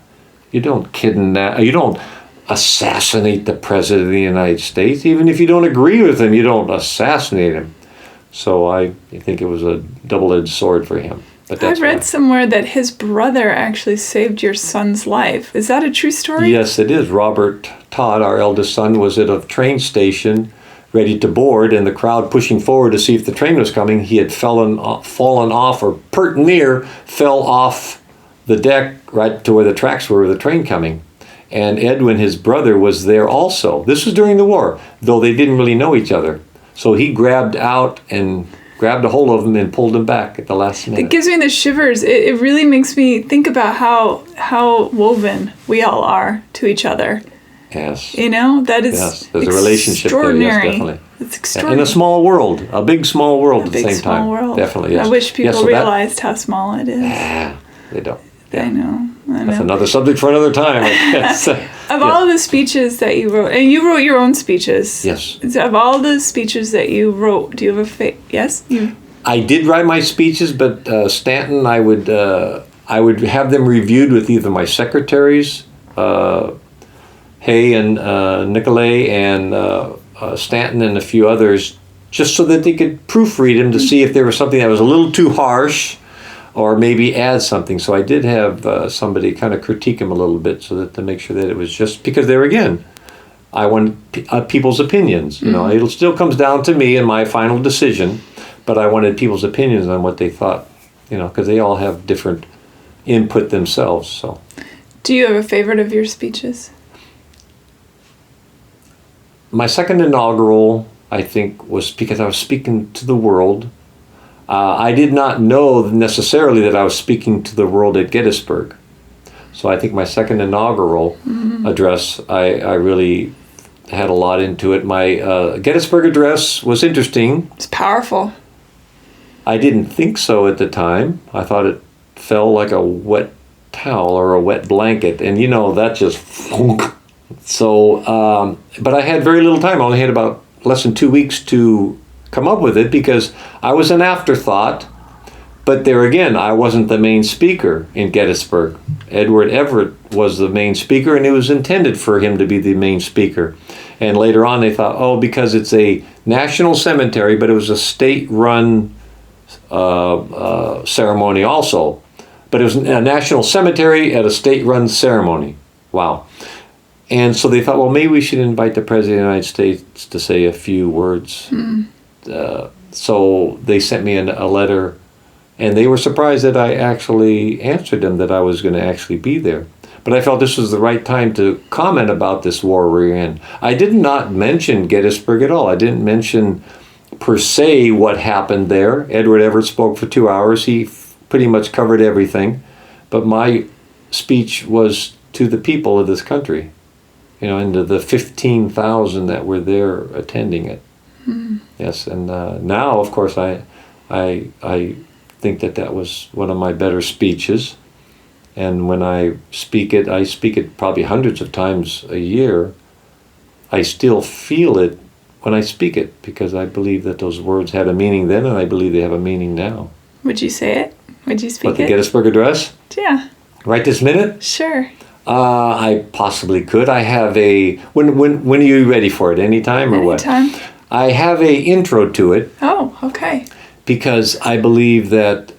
You don't kidnap, you don't assassinate the President of the United States. Even if you don't agree with him, you don't assassinate him. So I think it was a double-edged sword for him. But I read somewhere that his brother actually saved your son's life. Is that a true story? Yes, it is. Robert Todd, our eldest son, was at a train station ready to board, and the crowd pushing forward to see if the train was coming. He had fallen off, or pert near, fell off the deck right to where the tracks were of the train coming. And Edwin, his brother, was there also. This was during the war, though they didn't really know each other. So he grabbed out and grabbed a hold of him and pulled him back at the last minute. It gives me the shivers. It really makes me think about how woven we all are to each other. Yes. That is there's a relationship there, yes, definitely. It's extraordinary. In a small world, a big small world at the same time. World. Definitely, yes. I wish people realized how small it is. They don't. Yeah. I know. That's another subject for another time. Of all the speeches that you wrote, and you wrote your own speeches. Yes. Of all the speeches that you wrote, do you have a yes? I did write my speeches, but Stanton, I would have them reviewed with either my secretaries, Hay and Nicolay, and Stanton and a few others, just so that they could proofread them to see if there was something that was a little too harsh, or maybe add something. So I did have somebody kind of critique him a little bit, so that to make sure that it was just, because there again, I want people's opinions. It still comes down to me and my final decision, but I wanted people's opinions on what they thought because they all have different input themselves. So, do you have a favorite of your speeches? My second inaugural, I think, was because I was speaking to the world. I did not know necessarily that I was speaking to the world at Gettysburg. So I think my second inaugural address, I really had a lot into it. My Gettysburg address was interesting. It's powerful. I didn't think so at the time. I thought it fell like a wet towel or a wet blanket. And that just... So, but I had very little time. I only had about less than 2 weeks to come up with it because I was an afterthought. But there again, I wasn't the main speaker in Gettysburg. Edward Everett was the main speaker, and it was intended for him to be the main speaker. And later on, they thought, because it's a national cemetery, but it was a state-run ceremony also. But it was a national cemetery at a state-run ceremony. Wow. And so they thought, maybe we should invite the President of the United States to say a few words. So they sent me a letter, and they were surprised that I actually answered them, that I was going to actually be there. But I felt this was the right time to comment about this war we're in. I did not mention Gettysburg at all. I didn't mention, per se, what happened there. Edward Everett spoke for 2 hours. He pretty much covered everything. But my speech was to the people of this country. And to the 15,000 that were there attending it. Yes, and now, of course, I think that was one of my better speeches. And when I speak it probably hundreds of times a year. I still feel it when I speak it because I believe that those words had a meaning then, and I believe they have a meaning now. Would you say it? Would you speak it? The Gettysburg Address? Yeah. Right this minute? Sure. I possibly could. I have a... When are you ready for it? Anytime or what? Anytime. I have a intro to it. Oh, okay. Because I believe that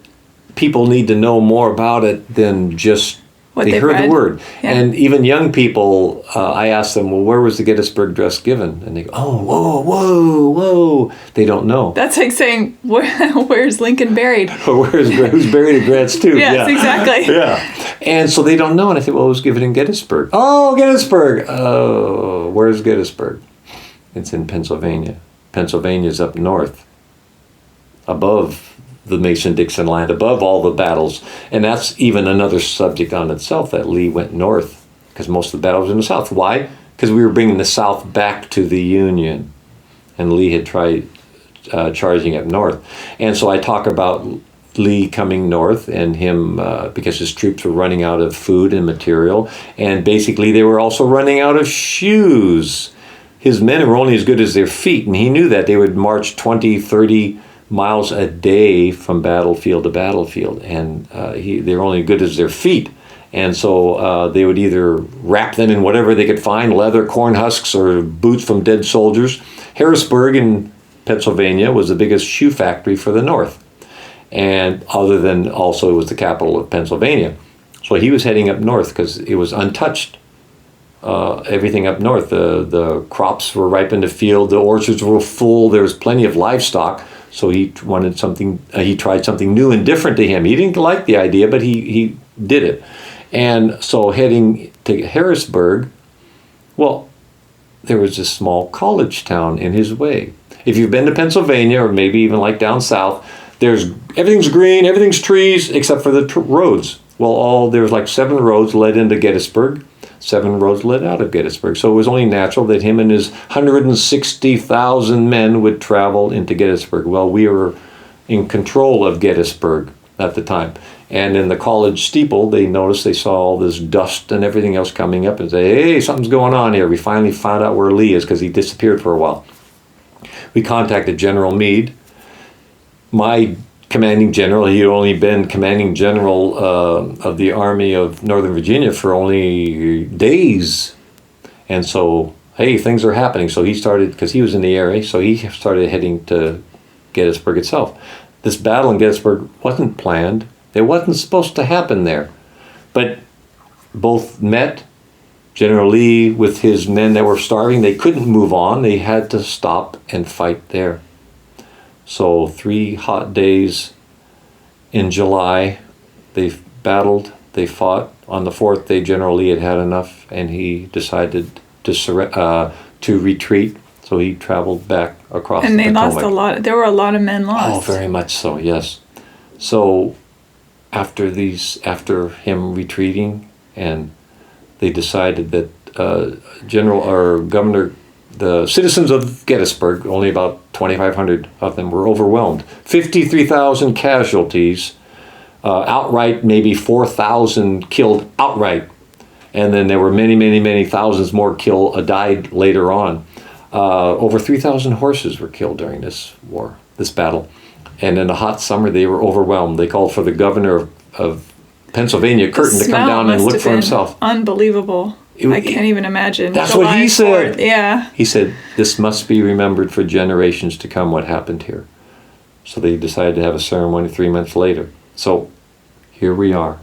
people need to know more about it than just they heard the word. Yeah. And even young people, I ask them, where was the Gettysburg Address given? And they go, whoa. They don't know. That's like saying, where's Lincoln buried? Or who's buried at Grant's Tomb? Yes, exactly. Yeah. And so they don't know. And I think, it was given in Gettysburg. Oh, Gettysburg. Oh, where's Gettysburg? It's in Pennsylvania. Pennsylvania's up north, above the Mason-Dixon line, above all the battles. And that's even another subject on itself, that Lee went north, because most of the battles were in the South. Why? Because we were bringing the South back to the Union, and Lee had tried charging up north. And so I talk about Lee coming north and him, because his troops were running out of food and material, and basically they were also running out of shoes. His men were only as good as their feet, and he knew that. They would march 20, 30 miles a day from battlefield to battlefield, and they were only good as their feet. And so they would either wrap them in whatever they could find, leather, corn husks, or boots from dead soldiers. Harrisburg in Pennsylvania was the biggest shoe factory for the North, and other than also it was the capital of Pennsylvania. So he was heading up north because it was untouched. Everything up north, the crops were ripe in the field, the orchards were full, there was plenty of livestock. So he wanted something. He tried something new and different to him. He didn't like the idea, but he did it. And so heading to Harrisburg, there was this small college town in his way. If you've been to Pennsylvania, or maybe even like down south, everything's green, everything's trees, except for the roads. There was like 7 roads led into Gettysburg. 7 roads led out of Gettysburg. So it was only natural that him and his 160,000 men would travel into Gettysburg. Well, we were in control of Gettysburg at the time. And in the college steeple, they saw all this dust and everything else coming up and say, hey, something's going on here. We finally found out where Lee is because he disappeared for a while. We contacted General Meade. My commanding general, he had only been commanding general of the Army of Northern Virginia for only days. And so, hey, things are happening. So he started, because he was in the area, so he started heading to Gettysburg itself. This battle in Gettysburg wasn't planned. It wasn't supposed to happen there. But both met. General Lee with his men that were starving, they couldn't move on. They had to stop and fight there. So 3 hot days In July, they battled, they fought. On the 4th day, General Lee had had enough, and he decided to retreat. So he traveled back across the Potomac. And they lost a lot. There were a lot of men lost. Oh, very much so, yes. So after him retreating, and they decided that Governor, the citizens of Gettysburg, only about 2,500 of them were overwhelmed. 53,000 casualties, outright maybe 4,000 killed outright. And then there were many, many, many thousands more died later on. Over 3,000 horses were killed during this battle. And in the hot summer, they were overwhelmed. They called for the governor of Pennsylvania, Curtin, to come down and look for himself. Unbelievable. I can't even imagine. That's what he said. 4th. Yeah. He said, this must be remembered for generations to come, what happened here. So they decided to have a ceremony 3 months later. So here we are.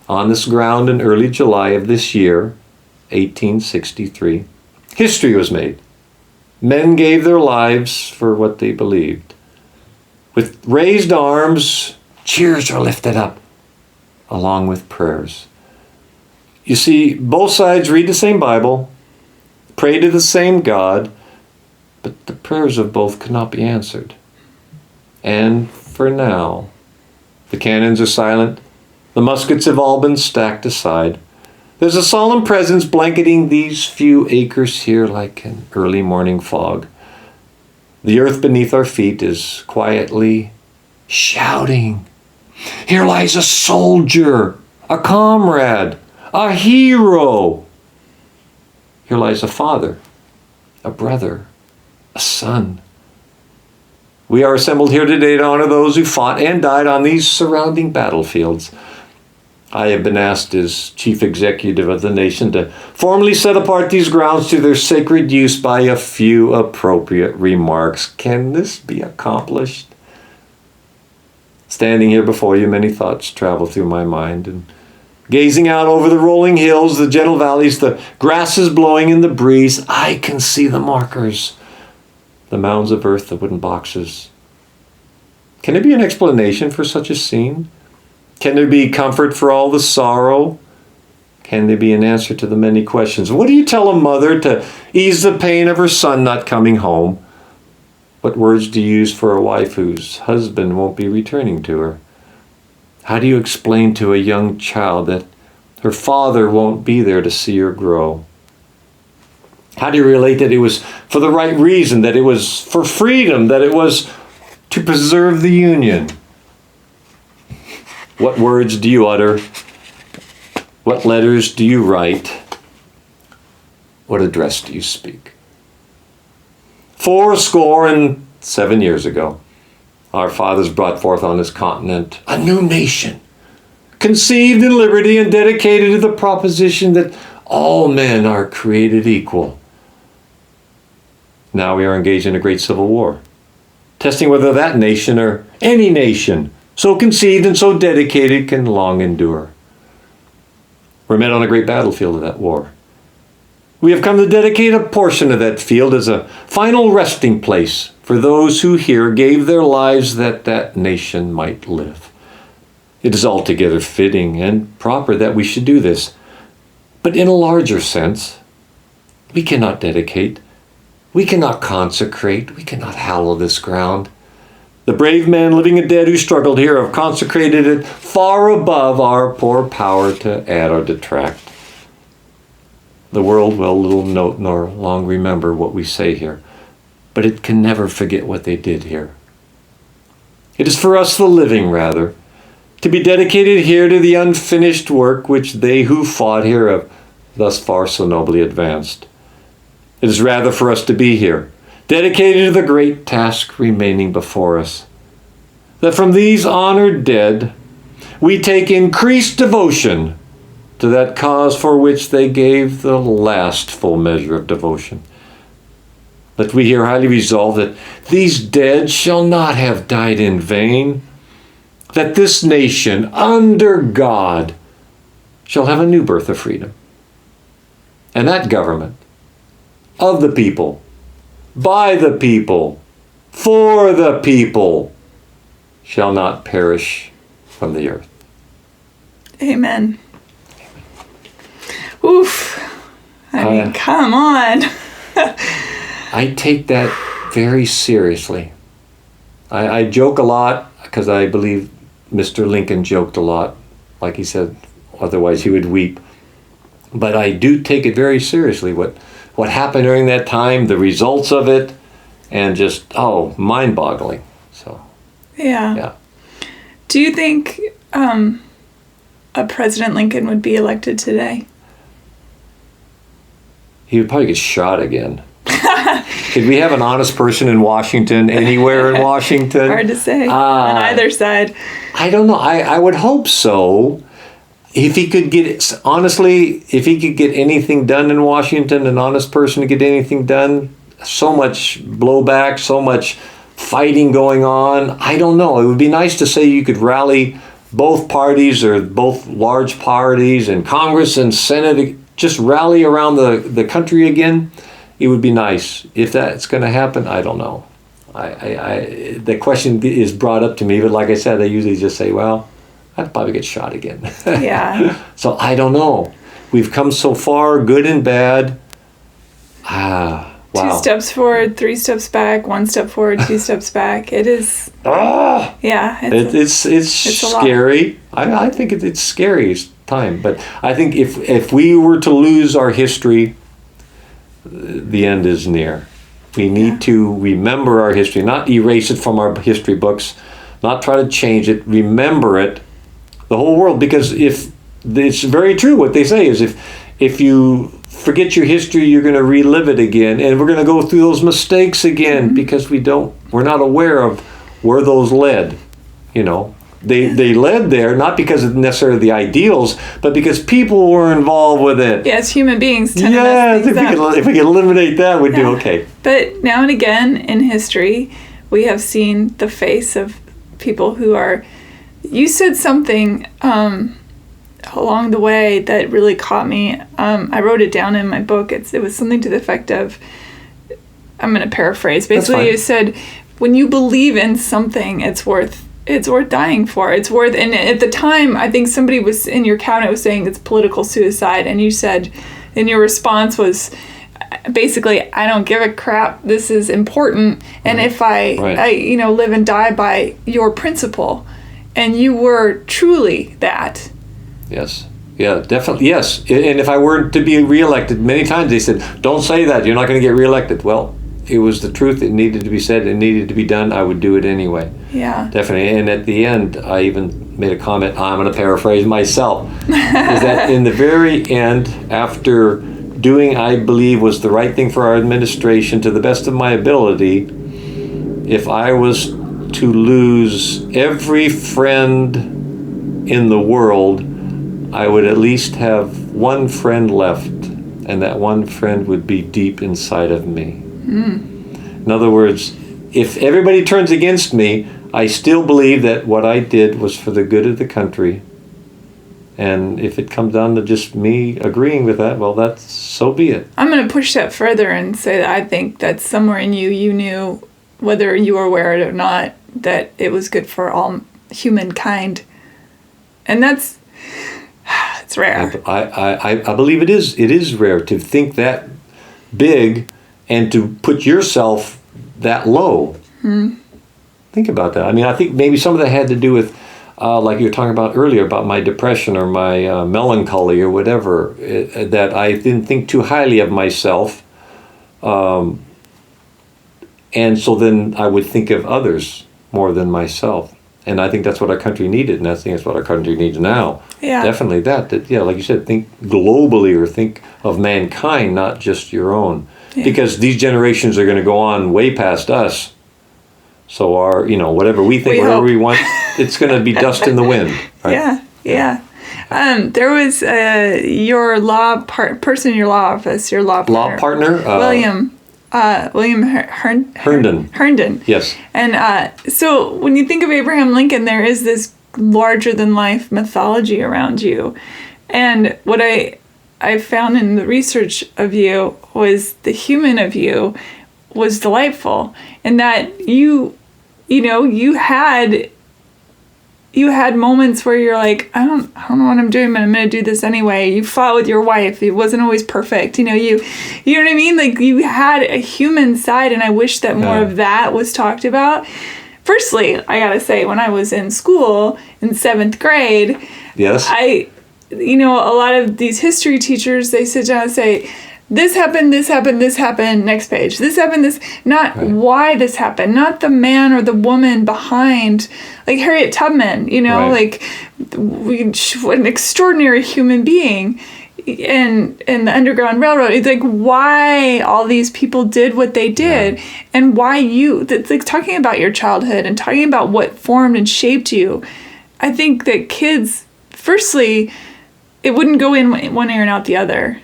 On this ground in early July of this year, 1863, history was made. Men gave their lives for what they believed. With raised arms, cheers are lifted up, along with prayers. You see, both sides read the same Bible, pray to the same God, but the prayers of both cannot be answered. And for now, the cannons are silent, the muskets have all been stacked aside. There's a solemn presence blanketing these few acres here like an early morning fog. The earth beneath our feet is quietly shouting, here lies a soldier, a comrade, a hero. Here lies a father, a brother, a son. We are assembled here today to honor those who fought and died on these surrounding battlefields. I have been asked as chief executive of the nation to formally set apart these grounds to their sacred use by a few appropriate remarks. Can this be accomplished? Standing here before you, many thoughts travel through my mind, and gazing out over the rolling hills, the gentle valleys, the grasses blowing in the breeze, I can see the markers, the mounds of earth, the wooden boxes. Can there be an explanation for such a scene? Can there be comfort for all the sorrow? Can there be an answer to the many questions? What do you tell a mother to ease the pain of her son not coming home? What words do you use for a wife whose husband won't be returning to her? How do you explain to a young child that her father won't be there to see her grow? How do you relate that it was for the right reason, that it was for freedom, that it was to preserve the Union? What words do you utter? What letters do you write? What address do you speak? 77 years ago, our fathers brought forth on this continent a new nation, conceived in liberty and dedicated to the proposition that all men are created equal. Now we are engaged in a great civil war, testing whether that nation or any nation so conceived and so dedicated can long endure. We're met on a great battlefield of that war. We have come to dedicate a portion of that field as a final resting place for those who here gave their lives that that nation might live. It is altogether fitting and proper that we should do this. But in a larger sense, we cannot dedicate, we cannot consecrate, we cannot hallow this ground. The brave men, living and dead, who struggled here have consecrated it far above our poor power to add or detract. The world will little note nor long remember what we say here, but it can never forget what they did here. It is for us, the living, rather, to be dedicated here to the unfinished work which they who fought here have thus far so nobly advanced. It is rather for us to be here, dedicated to the great task remaining before us, that from these honored dead we take increased devotion to that cause for which they gave the last full measure of devotion. That we here highly resolve that these dead shall not have died in vain, that this nation under God shall have a new birth of freedom, and that government of the people, by the people, for the people, shall not perish from the earth. Amen. Oof. I mean, come on. I take that very seriously. I joke a lot because I believe Mr. Lincoln joked a lot. Like he said, otherwise he would weep. But I do take it very seriously, what happened during that time, the results of it, and just, mind-boggling. So, yeah. Do you think a President Lincoln would be elected today? He would probably get shot again. Could we have an honest person in Washington, anywhere in Washington? Hard to say on either side. I don't know. I would hope so. If he could get, honestly, if he could get anything done in Washington, an honest person to get anything done, so much blowback, so much fighting going on. I don't know. It would be nice to say you could rally both parties or both large parties and Congress and Senate, just rally around the country again. It would be nice. If that's going to happen, I don't know. The question is brought up to me, but like I said, I usually just say, well, I'd probably get shot again. Yeah. So I don't know. We've come so far, good and bad. Wow. 2 steps forward, 3 steps back, 1 step forward, 2 steps back. It is. Yeah. It's scary. I think it's scary time. But I think if we were to lose our history, the end is near. We need to remember our history, not erase it from our history books, not try to change it, remember it, the whole world, because if it's very true what they say is if you forget your history, you're going to relive it again, and we're going to go through those mistakes again because we're not aware of where those led. They led there not because of necessarily the ideals, but because people were involved with it. Yes, human beings tend to mess things up. If we could eliminate that, we'd do okay. But now and again in history, we have seen the face of people who are. You said something along the way that really caught me. I wrote it down in my book. It was something to the effect of, I'm going to paraphrase. Basically, you said, when you believe in something, it's worth dying for. It's worth, and at the time, I think somebody was in your cabinet was saying it's political suicide, and you said, and your response was, basically, I don't give a crap. This is important, and if I live and die by your principle. And you were truly that. Yes. Yeah, definitely. Yes. And if I were to be reelected, many times they said, don't say that. You're not going to get reelected. Well, it was the truth. It needed to be said. It needed to be done. I would do it anyway. Yeah. Definitely. And at the end, I even made a comment, I'm going to paraphrase myself, is that in the very end, after doing, I believe, was the right thing for our administration to the best of my ability, if I was to lose every friend in the world, I would at least have one friend left, and that one friend would be deep inside of me. In other words, if everybody turns against me, I still believe that what I did was for the good of the country. And if it comes down to just me agreeing with that, well, that's so be it. I'm going to push that further and say that I think that somewhere in you knew, whether you were aware of it or not, that it was good for all humankind. And it's rare. I believe it is rare to think that big and to put yourself that low. Think about that. I mean, I think maybe some of that had to do with, like you were talking about earlier, about my depression or my melancholy or whatever, that I didn't think too highly of myself. And so then I would think of others more than myself. And I think that's what our country needed, and I think that's what our country needs now. Yeah. Definitely that, like you said, think globally or think of mankind, not just your own. Yeah. Because these generations are going to go on way past us. So our, whatever we think, whatever we want, it's going to be dust in the wind. Right? Yeah. There was your person in your law office, your law partner? William Herndon. Herndon. Yes. And so when you think of Abraham Lincoln, there is this larger-than-life mythology around you. And what I found in the research of you was the human of you was delightful, and that you had you had moments where you're like, I don't know what I'm doing, but I'm going to do this anyway. You fought with your wife. It wasn't always perfect. You know what I mean? Like, you had a human side, and I wish that more of that was talked about. Firstly, I got to say, when I was in school in 7th grade, yes, a lot of these history teachers, they sit down and say, this happened, next page. This happened, not why this happened, not the man or the woman behind, like Harriet Tubman, like what an extraordinary human being, and the Underground Railroad. It's like why all these people did what they did, and why it's like talking about your childhood and talking about what formed and shaped you. I think that kids, firstly, it wouldn't go in one ear and out the other.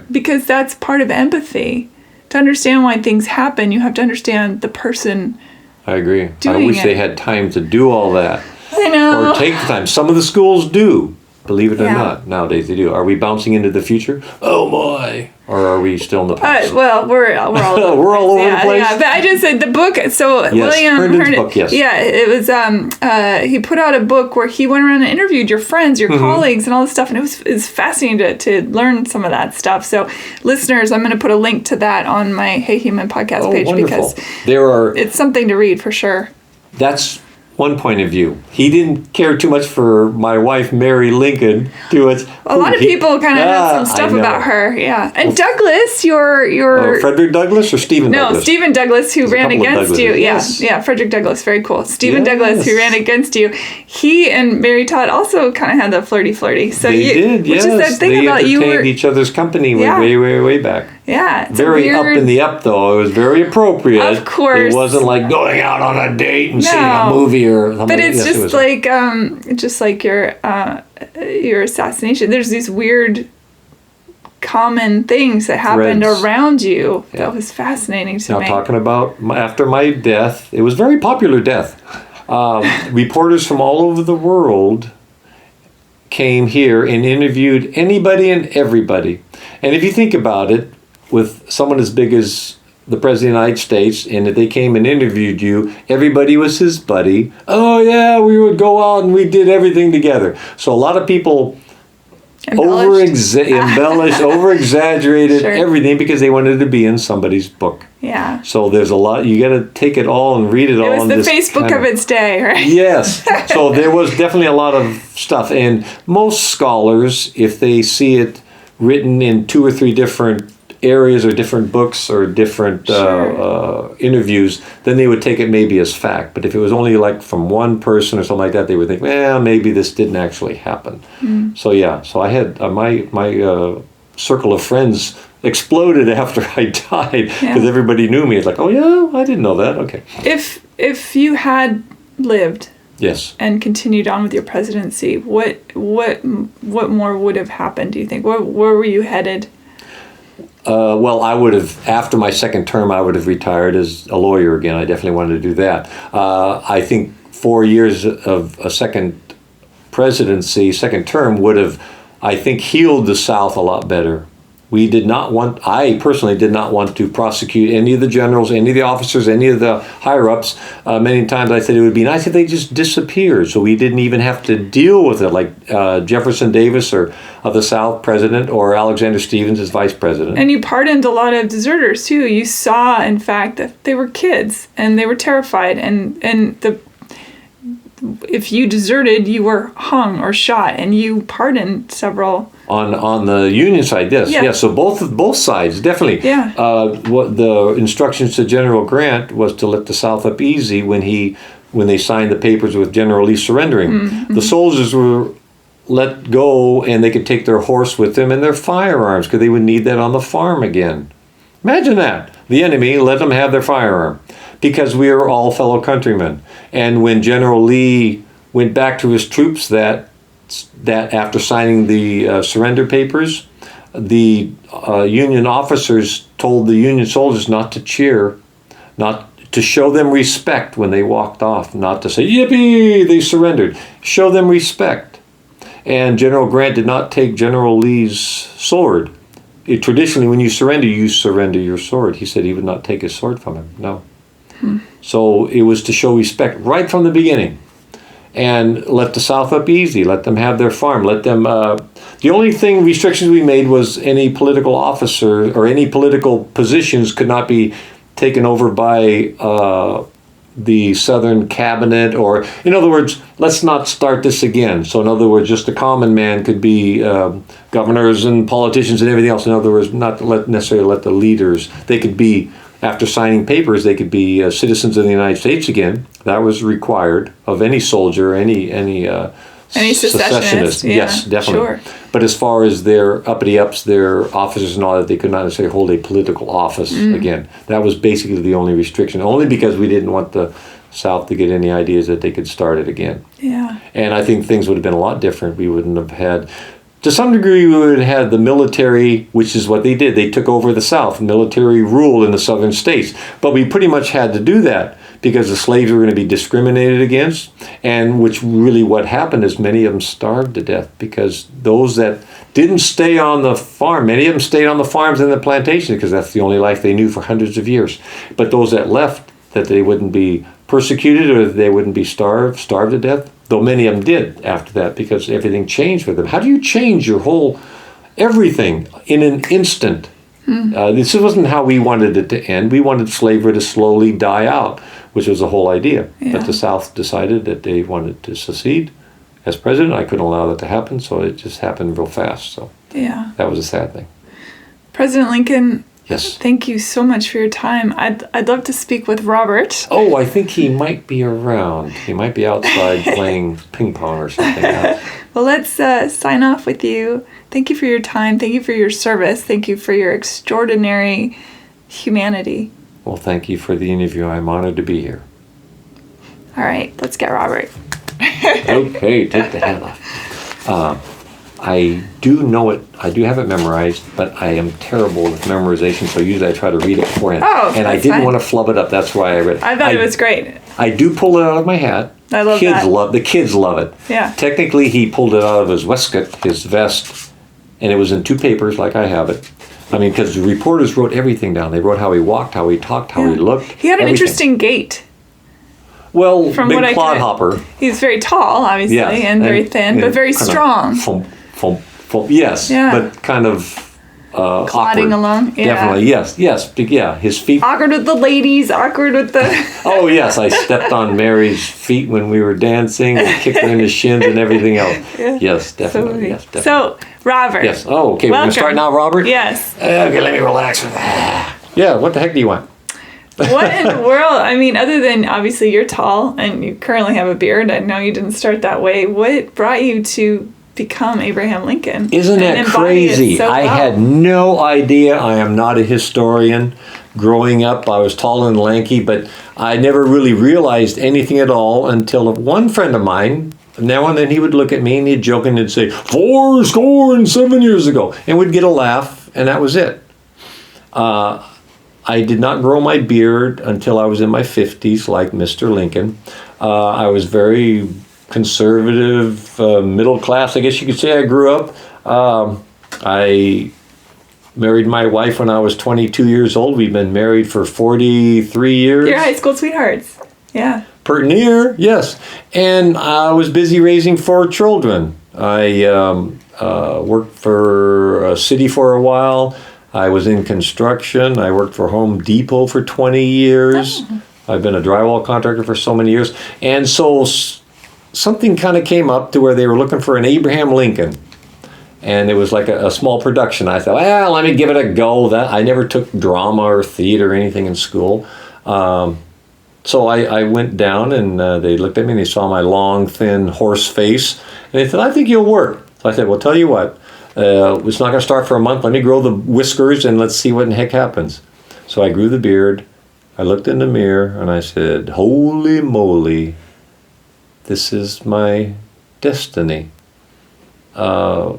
Because that's part of empathy. To understand why things happen, you have to understand the person. I agree. I wish they had time to do all that. I know. Or take the time. Some of the schools do, believe it or not. Nowadays they do. Are we bouncing into the future? Oh boy. Or are we still in the past? Well, we're all we're all over the place. Yeah, but I just said the book. So William Herndon's book, yes. Yeah, it was. He put out a book where he went around and interviewed your friends, your colleagues, and all this stuff, and it was fascinating to learn some of that stuff. So, listeners, I'm going to put a link to that on my Hey Human podcast page wonderful. Because it's something to read for sure. That's one point of view. He didn't care too much for my wife, Mary Lincoln. A lot of people kind of have some stuff about her, yeah. And Douglas, your Frederick Douglass or Stephen Douglas? No, Stephen Douglas, who ran against you. Yes. Yeah, Frederick Douglass, very cool. Stephen Douglas, who ran against you. He and Mary Todd also kind of had the flirty. So they did, yes. Which is that thing they about you entertained each other's company way back. Yeah. Very up in the up, though. It was very approriate. Of course. It wasn't like going out on a date and seeing a movie or something. But it's just like your assassination. There's these weird common things that happened around you. Yeah. That was fascinating to me. Now, talking about after my death, it was a very popular death. Reporters from all over the world came here and interviewed anybody and everybody. And if you think about it, with someone as big as the President of the United States, and if they came and interviewed you, everybody was his buddy. Oh, yeah, we would go out and we did everything together. So a lot of people embellished, over-exaggerated everything because they wanted to be in somebody's book. Yeah. So there's a lot. You got to take it all and read it all. It was the Facebook of its day, right? Yes. So there was definitely a lot of stuff. And most scholars, if they see it written in 2 or 3 different areas or different books or different interviews, then they would take it maybe as fact. But if it was only like from one person or something like that, they would think, well, maybe this didn't actually happen. So I had my circle of friends exploded after I died because everybody knew me. It's like, oh yeah, I didn't know that. Okay. If you had lived, yes, and continued on with your presidency, what more would have happened? Do you think? Where were you headed? Well, I would have, after my second term, I would have retired as a lawyer again. I definitely wanted to do that. I think 4 years of a second presidency, second term, would have, I think, healed the South a lot better. I personally did not want to prosecute any of the generals, any of the officers, any of the higher-ups. Many times I said it would be nice if they just disappeared so we didn't even have to deal with it, like Jefferson Davis of the South, president, or Alexander Stephens as vice president. And you pardoned a lot of deserters, too. You saw, in fact, that they were kids, and they were terrified, if you deserted, you were hung or shot, and you pardoned several. On the Union side, yes. Yeah. So both sides, definitely. Yeah. What the instructions to General Grant was to let the South up easy when they signed the papers with General Lee surrendering. Mm-hmm. The soldiers were let go, and they could take their horse with them and their firearms because they would need that on the farm again. Imagine that. The enemy let them have their firearm because we are all fellow countrymen. And when General Lee went back to his troops that after signing the surrender papers, the Union officers told the Union soldiers not to cheer, not to show them respect when they walked off, not to say, yippee, they surrendered. Show them respect. And General Grant did not take General Lee's sword. Traditionally, when you surrender your sword. He said he would not take his sword from him. No. So it was to show respect right from the beginning. and let the South up easy. Let them have their farm. Let them. The only restrictions we made was any political officer or any political positions could not be taken over by the Southern cabinet, or in other words, let's not start this again. So in other words, just a common man could be governors and politicians and everything else. In other words, not necessarily let the leaders. They could be, after signing papers, they could be citizens of the United States again. That was required of any soldier, any secessionist. Yeah, yes, definitely. Sure. But as far as their uppity-ups, their officers and all that, they could not necessarily hold a political office again. That was basically the only restriction, only because we didn't want the South to get any ideas that they could start it again. Yeah. And I think things would have been a lot different. We wouldn't have had, to some degree, we would have had the military, which is what they did. They took over the South, military rule in the southern states. But we pretty much had to do that because the slaves were going to be discriminated against, and which really what happened is many of them starved to death because those that didn't stay on the farm, many of them stayed on the farms and the plantations because that's the only life they knew for hundreds of years. But those that left, that they wouldn't be persecuted or they wouldn't be starved to death, though many of them did after that because everything changed for them. How do you change your whole everything in an instant? This wasn't how we wanted it to end. We wanted slavery to slowly die out, which was the whole idea. Yeah. But the South decided that they wanted to secede. As president, I couldn't allow that to happen, so it just happened real fast. So Yeah. that was a sad thing. President Lincoln, Yes. thank you so much for your time. I'd love to speak with Robert. Oh, I think he might be around. He might be outside playing ping pong or something. Well, let's sign off with you. Thank you for your time. Thank you for your service. Thank you for your extraordinary humanity. Well, thank you for the interview. I'm honored to be here. All right, let's get Robert. Okay, take the hat off. I do know it. I do have it memorized, but I am terrible with memorization, so usually I try to read it beforehand. Oh, and I that's didn't fine. want to flub it up. That's why I read it. I thought it was great. I do pull it out of my hat. I love kids that. The kids love it. Yeah. Technically, he pulled it out of his waistcoat, his vest, and it was in 2 papers, like I have it. I mean, because the reporters wrote everything down. They wrote how he walked, how he talked, how he looked. He had an everything. interesting gait. Well, From big what I clodhopper. He's very tall, obviously, Yes, and very thin, but very kind of strong. Yes, Yeah. but kind of Plodding awkward. along. Yeah. Definitely, yes, his feet. Awkward with the ladies, awkward with the... Oh yes, I stepped on Mary's feet when we were dancing and kicked her in the shins and everything else. Yeah. Yes, definitely. Yes, definitely. So, Robert. Yes. Oh, okay. We're Welcome. gonna start now, Robert. Yes. Okay, let me relax. Yeah. What the heck do you want? What in the world? I mean, other than obviously you're tall and you currently have a beard, I know you didn't start that way. What brought you to become Abraham Lincoln? Isn't and that embody it crazy? so I well? had no idea. I am not a historian. Growing up, I was tall and lanky, but I never really realized anything at all until one friend of mine, now and then he would look at me and he'd joke and he'd say, 407 years ago. And we'd get a laugh, and that was it. I did not grow my beard until I was in my 50s, like Mr. Lincoln. I was very conservative, middle class, I guess you could say. I grew up. I married my wife when I was 22 years old. We've been married for 43 years. You're high school sweethearts. Yeah. Pert near, yes. And I was busy raising 4 children. I worked for a city for a while. I was in construction. I worked for Home Depot for 20 years. Oh. I've been a drywall contractor for so many years. And so something kind of came up to where they were looking for an Abraham Lincoln. And it was like a small production. I thought, well, let me give it a go. I never took drama or theater or anything in school. So I went down and they looked at me and they saw my long, thin horse face. And they said, I think you'll work. So I said, well, tell you what. It's not going to start for a month. Let me grow the whiskers and let's see what in the heck happens. So I grew the beard. I looked in the mirror and I said, holy moly, this is my destiny. I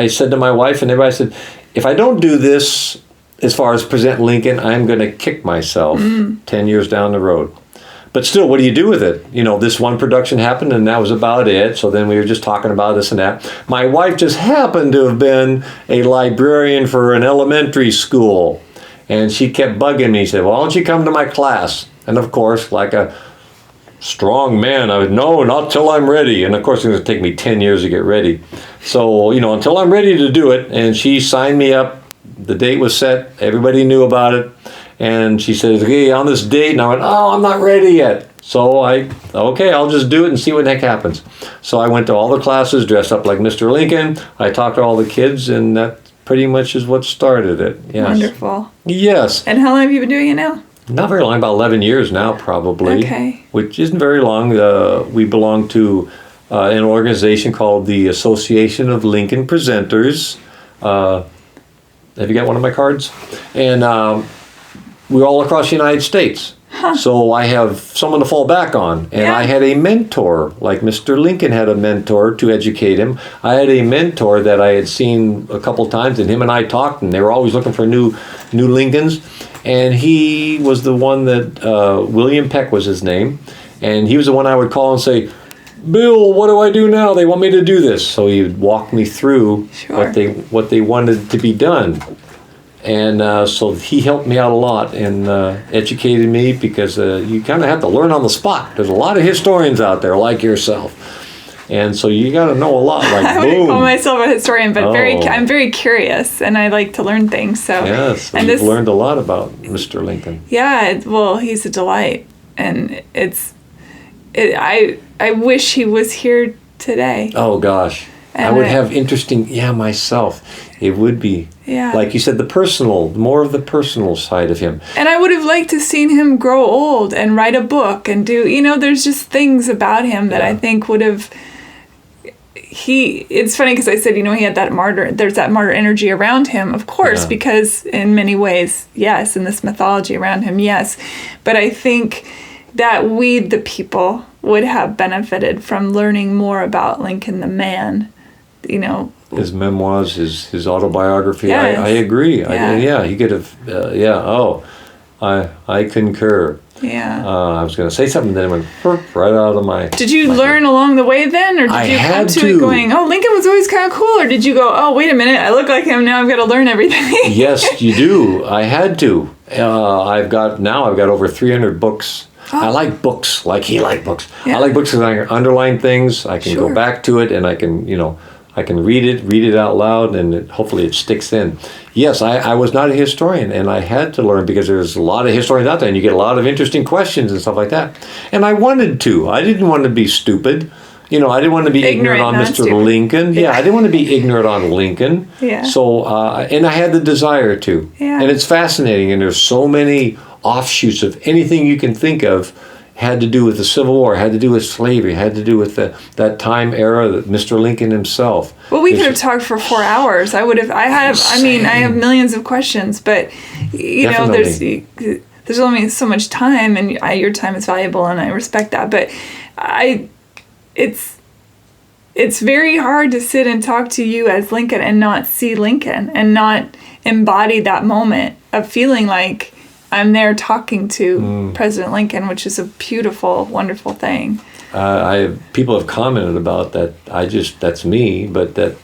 said to my wife and everybody, I said, if I don't do this as far as present Lincoln, I'm going to kick myself 10 years down the road. But still, what do you do with it? You know, this one production happened and that was about it. So then we were just talking about this and that. My wife just happened to have been a librarian for an elementary school. And she kept bugging me. She said, well, why don't you come to my class? And of course, like a strong man. I would, no, not till I'm ready. And of course, it's going to take me 10 years to get ready. So, until I'm ready to do it. And she signed me up. The date was set. Everybody knew about it. And she says, okay, on this date. And I went, oh, I'm not ready yet. So okay, I'll just do it and see what the heck happens. So I went to all the classes, dressed up like Mr. Lincoln. I talked to all the kids, and that pretty much is what started it. Yes. Wonderful. Yes. And how long have you been doing it now? Not very long, about 11 years now, probably. Okay. Which isn't very long. We belong to an organization called the Association of Lincoln Presenters. Have you got one of my cards? And we're all across the United States. Huh. So I have someone to fall back on. And I had a mentor, like Mr. Lincoln had a mentor to educate him. I had a mentor that I had seen a couple times, and him and I talked, and they were always looking for new Lincolns. And he was the one that, William Peck was his name, and he was the one I would call and say, Bill, what do I do now? They want me to do this. So he would walk me through what they wanted to be done. And so he helped me out a lot and educated me, because you kind of have to learn on the spot. There's a lot of historians out there like yourself. And so you got to know a lot. Like, I wouldn't call myself a historian, but I'm very curious, and I like to learn things. So yes, and you've learned a lot about Mr. Lincoln. Yeah, well, he's a delight, and I wish he was here today. Oh gosh, and I would have interesting. Yeah, myself, it would be. Yeah. Like you said, more of the personal side of him. And I would have liked to seen him grow old and write a book and do. There's just things about him that I think would have. It's funny because I said, he had there's that martyr energy around him, of course, because in many ways, yes, in this mythology around him, yes. But I think that we, the people, would have benefited from learning more about Lincoln the man, His memoirs, his autobiography, yes. I agree. Yeah. He could have, I concur. Yeah. I was going to say something, then it went right out of my... Did you learn along the way then? Or did you come to it going, oh, Lincoln was always kind of cool? Or did you go, oh, wait a minute, I look like him, now I've got to learn everything? Yes, you do. I had to. I've got over 300 books. Oh. I like books, like he liked books. Yeah. I like books because I can underline things. I can go back to it, and I can, I can read it out loud, and hopefully it sticks in. Yes, I was not a historian, and I had to learn, because there's a lot of historians out there, and you get a lot of interesting questions and stuff like that. And I wanted to. I didn't want to be stupid. I didn't want to be ignorant on Mr. Lincoln. Yeah, I didn't want to be ignorant on Lincoln. Yeah. So, and I had the desire to. Yeah. And it's fascinating, and there's so many offshoots of anything you can think of had to do with the Civil War, had to do with slavery, had to do with that time era, that Mr. Lincoln himself. Well, we could have talked for 4 hours. I have millions of questions, but there's only so much time, and your time is valuable, and I respect that. But it's very hard to sit and talk to you as Lincoln and not see Lincoln and not embody that moment of feeling like I'm there talking to President Lincoln, which is a beautiful, wonderful thing. People have commented about that. That's me, but that,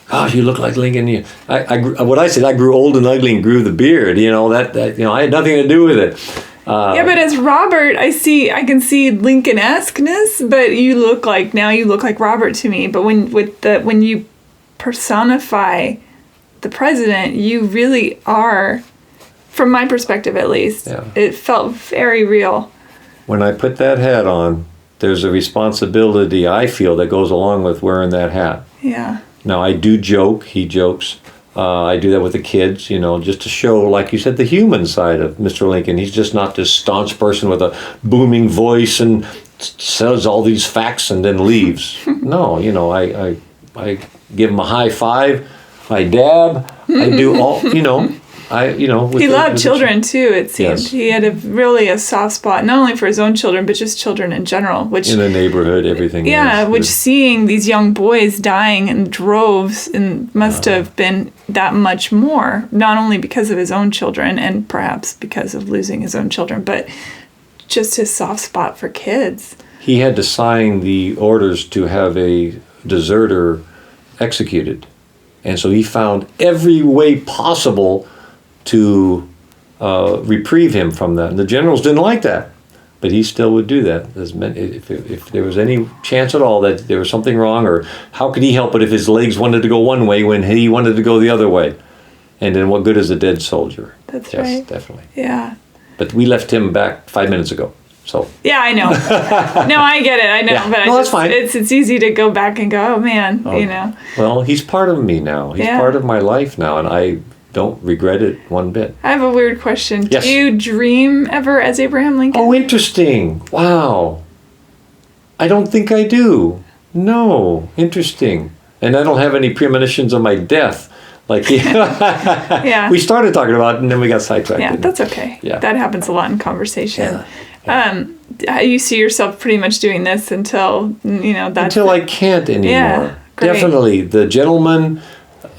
gosh, you look like Lincoln. I grew old and ugly and grew the beard. I had nothing to do with it. But as Robert, I can see Lincoln-esqueness, but you look like Robert to me. But when you personify the president, you really are. From my perspective, at least, It felt very real. When I put that hat on, there's a responsibility I feel that goes along with wearing that hat. Yeah. Now, I do joke. He jokes. I do that with the kids, just to show, like you said, the human side of Mr. Lincoln. He's just not this staunch person with a booming voice and says all these facts and then leaves. No, I give him a high five. I dab. I do all, he loved children too, it seemed. Yes. He had a soft spot, not only for his own children, but just children in general. Which in the neighborhood, everything. Yeah, which seeing these young boys dying in droves must have been that much more, not only because of his own children and perhaps because of losing his own children, but just his soft spot for kids. He had to sign the orders to have a deserter executed. And so he found every way possible to reprieve him from that. And the generals didn't like that. But he still would do that. If there was any chance at all that there was something wrong, or how could he help it if his legs wanted to go one way when he wanted to go the other way? And then what good is a dead soldier? That's yes, right. Definitely. Yeah. But we left him back 5 minutes ago. So. Yeah, I know. No, I get it. I know. Yeah. But that's fine. It's easy to go back and go, oh man, Well, he's part of me now. He's part of my life now, and I don't regret it one bit. I have a weird question. Yes. Do you dream ever as Abraham Lincoln? Oh, interesting. Wow. I don't think I do. No. Interesting. And I don't have any premonitions of my death. Like, Yeah. We started talking about it and then we got sidetracked. Yeah, that's okay. Yeah. That happens a lot in conversation. Yeah. You see yourself pretty much doing this until, that's Until I can't anymore. Yeah, great. Definitely. The gentleman,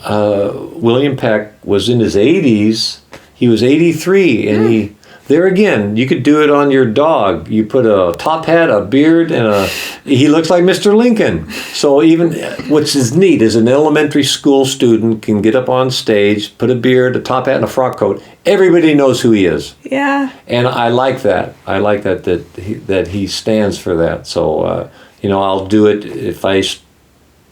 William Peck, was in his 80s. He was 83, and there again, you could do it on your dog. You put a top hat, a beard, and he looks like Mr. Lincoln. So even, which is neat, is an elementary school student can get up on stage, put a beard, a top hat, and a frock coat. Everybody knows who he is. Yeah. And I like that. I like that he stands for that. So, I'll do it if I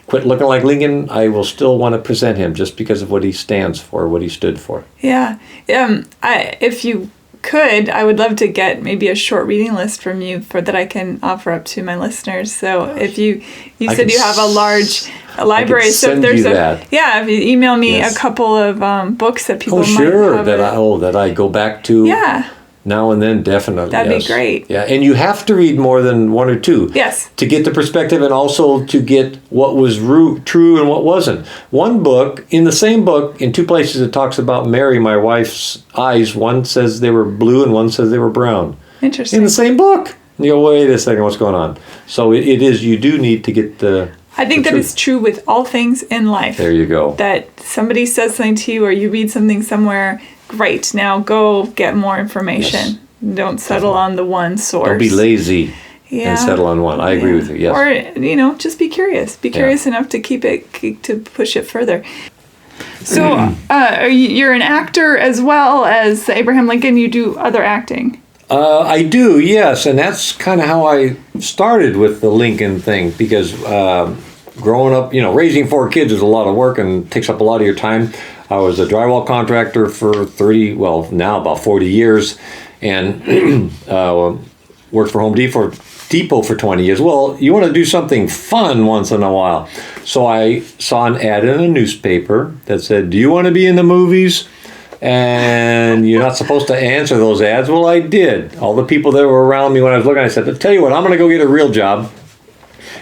quit looking like Lincoln. I will still want to present him just because of what he stands for, what he stood for. Yeah. If you could, I would love to get maybe a short reading list from you that I can offer up to my listeners. So if you said you have a large library, so if there's if you email me a couple of books that people might have that I go back to. Yeah. Now and then, definitely. That'd be great. Yeah, and you have to read more than one or two. Yes. To get the perspective and also to get what was true and what wasn't. One book, in the same book, in two places it talks about Mary, my wife's eyes. One says they were blue and one says they were brown. Interesting. In the same book. You go, wait a second, what's going on? So it is, you do need to get the... I think that is true with all things in life. There you go. That somebody says something to you or you read something somewhere... Great. Now go get more information. Yes. Don't settle on the one source. Don't be lazy and settle on one. I agree with you. Yes. Or, just be curious. Be curious enough to to push it further. So you're an actor as well as Abraham Lincoln. You do other acting. I do, yes. And that's kind of how I started with the Lincoln thing because growing up, raising 4 kids is a lot of work and takes up a lot of your time. I was a drywall contractor for now about 40 years, and worked for Home Depot for 20 years. Well, you want to do something fun once in a while. So I saw an ad in a newspaper that said, do you want to be in the movies? And you're not supposed to answer those ads. Well, I did. All the people that were around me when I was looking, I said, I'll tell you what, I'm going to go get a real job.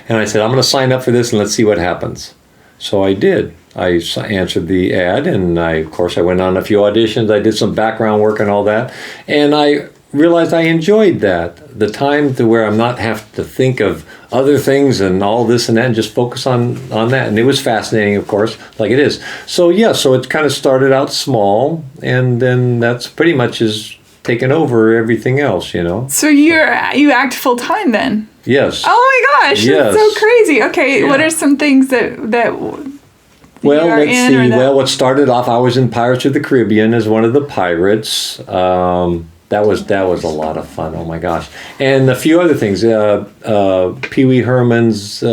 And I said, I'm going to sign up for this and let's see what happens. So I did. I answered the ad, and I went on a few auditions. I did some background work and all that, and I realized I enjoyed that. The time to where I'm not have to think of other things and all this and that, and just focus on that. And it was fascinating, of course, like it is. So so it kind of started out small, and then that's pretty much is taken over everything else, So you act full time then? Yes. Oh my gosh, yes. That's so crazy. Okay, What are some things that well, let's see. Well, what started off, I was in Pirates of the Caribbean as one of the pirates. That was a lot of fun. Oh my gosh! And a few other things. Pee Wee Herman's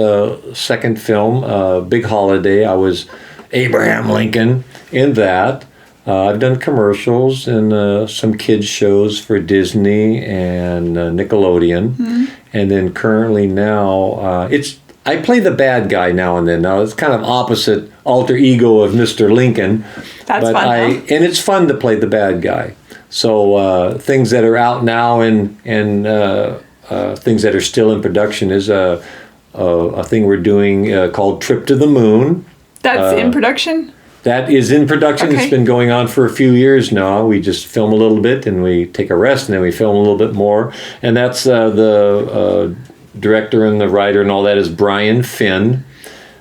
second film, Big Holiday. I was Abraham Lincoln in that. I've done commercials and some kids shows for Disney and Nickelodeon, and then currently now I play the bad guy now and then. Now it's kind of opposite alter ego of Mr. Lincoln. That's fun. And it's fun to play the bad guy. So things that are out now and things that are still in production is a thing we're doing called Trip to the Moon. That's in production? That is in production. Okay. It's been going on for a few years now. We just film a little bit and we take a rest and then we film a little bit more. And that's the director and the writer and all that is Brian Finn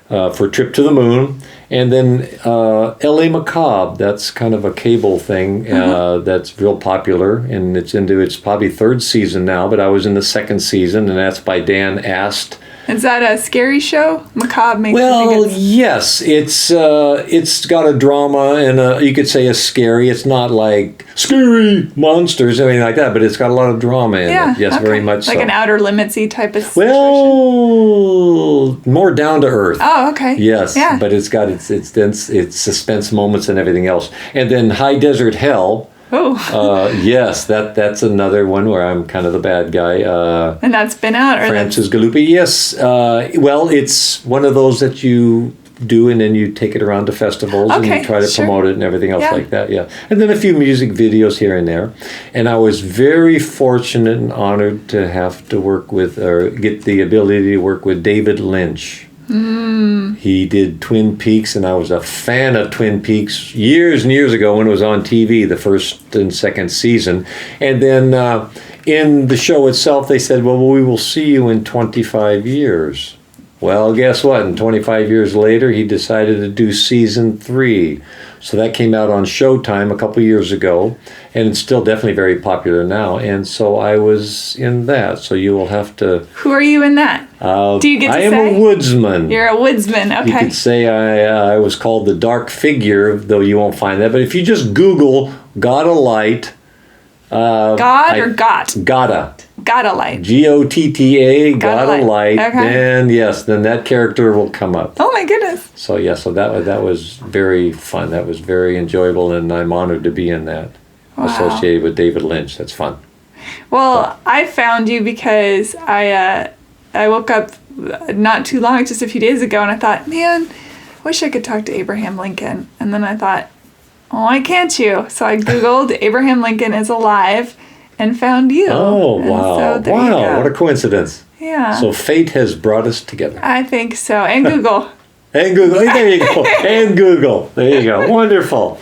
for Trip to the Moon. And then L.A. Macabre, that's kind of a cable thing that's real popular. And it's into its probably 3rd season now, but I was in the 2nd season, and that's by Dan Ast Is that a scary show? Macabre makes me Well, think yes, it's got a drama and you could say a scary. It's not like scary monsters or anything like that, but it's got a lot of drama in it. Yes, okay. very much like so. an Outer Limitsy type of situation. Well, more down to earth. Oh, okay. Yes, Yeah. but it's got its suspense moments and everything else. And then High Desert Hell. Oh. Yes, that's another one where I'm kind of the bad guy. And that's been out? Or Francis Gallupi. Yes. Well, it's one of those that you do and then you take it around to festivals and you try to promote it and everything else like that. Yeah. And then a few music videos here and there. And I was very fortunate and honored to have to work with or get the ability to work with David Lynch. He did Twin Peaks, and I was a fan of Twin Peaks years and years ago when it was on TV, the first and second season. And then in the show itself, they said, well, we will see you in 25 years. Well, guess what? And 25 years later, he decided to do season 3. So that came out on Showtime a couple years ago, and it's still definitely very popular now. And so I was in that. So you will have to... Who are you in that? Do you get to say? I am a woodsman. You're a woodsman, okay. You could say I was called the Dark Figure, though you won't find that. But if you just Google Gotta Light... God or got? Gotta. Gotta Light. Gotta Gotta Light. Okay. Then that character will come up. Oh my goodness. So so that was very fun. That was very enjoyable, and I'm honored to be in that. Wow. Associated with David Lynch. That's fun. Well, I found you because I woke up not too long, just a few days ago, and I thought, man, I wish I could talk to Abraham Lincoln. And then I thought, oh, why can't you? So I Googled Abraham Lincoln is alive and found you. Oh, and wow. So there you go. What a coincidence. Yeah. So fate has brought us together. I think so. And Google. And Google. There you go. And Google. There you go. Wonderful.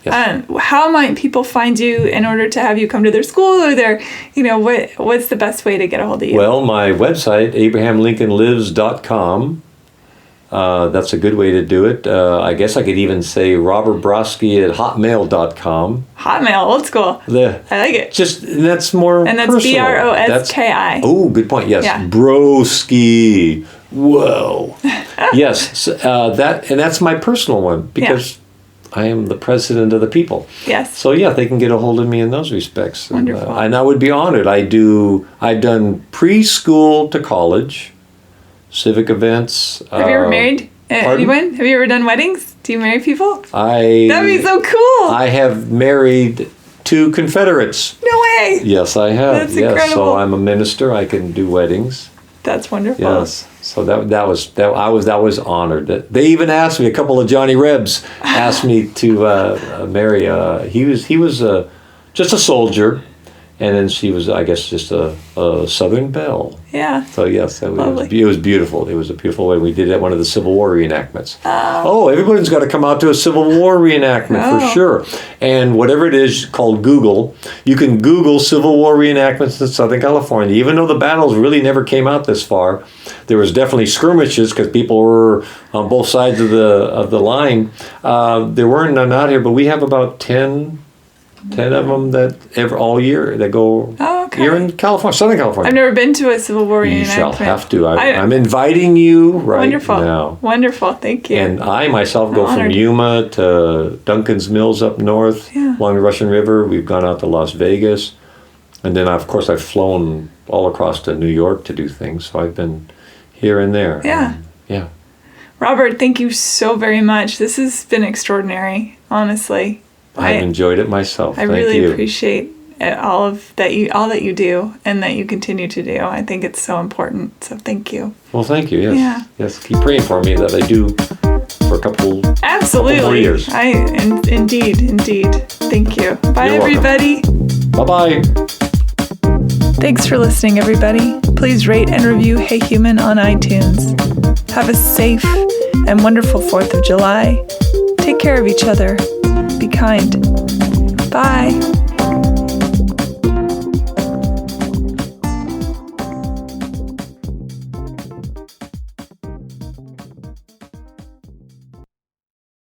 Yes. How might people find you in order to have you come to their school or their, what's the best way to get a hold of you? Well, my website, abrahamlincolnlives.com. That's a good way to do it. I guess I could even say Robert Broski at hotmail.com. Hotmail, old school. I like it. That's more And that's personal. Broski. Oh, good point. Yes. Yeah. Broski. Whoa. Yes. That's my personal one because I am the president of the people. Yes. So they can get a hold of me in those respects. Wonderful. And I would be honored. I've done preschool to college. Civic events. Have you ever married anyone? Have you ever done weddings? Do you marry people? That'd be so cool. I have married 2 Confederates. No way. Yes, I have. That's incredible. So I'm a minister. I can do weddings. That's wonderful. Yes. So that was honored. They even asked me. A couple of Johnny Rebs asked me to marry. He was just a soldier. And then she was, I guess, just a Southern belle. Yeah. So, yes, it was beautiful. It was a beautiful way. We did it at one of the Civil War reenactments. Oh, everybody's got to come out to a Civil War reenactment for sure. And whatever it is called Google, you can Google Civil War reenactments in Southern California. Even though the battles really never came out this far, there was definitely skirmishes because people were on both sides of the line. There weren't none out here, but we have about 10 of them all year that go here in California, Southern California. I've never been to a Civil War reenactment. You shall have to. I'm inviting you right now. Wonderful. Thank you. And I myself go from Yuma to Duncan's Mills up north along the Russian River. We've gone out to Las Vegas. And then, of course, I've flown all across to New York to do things. So I've been here and there. Yeah. Yeah. Robert, thank you so very much. This has been extraordinary, honestly. I've enjoyed it myself. I really appreciate all that you do and that you continue to do. I think it's so important. So thank you. Well, thank you. Yes. Yeah. Yes. Keep praying for me that I do for a couple more years. Indeed. Thank you. Bye, everybody. Bye-bye. Thanks for listening, everybody. Please rate and review Hey Human on iTunes. Have a safe and wonderful 4th of July. Take care of each other. Be kind. Bye.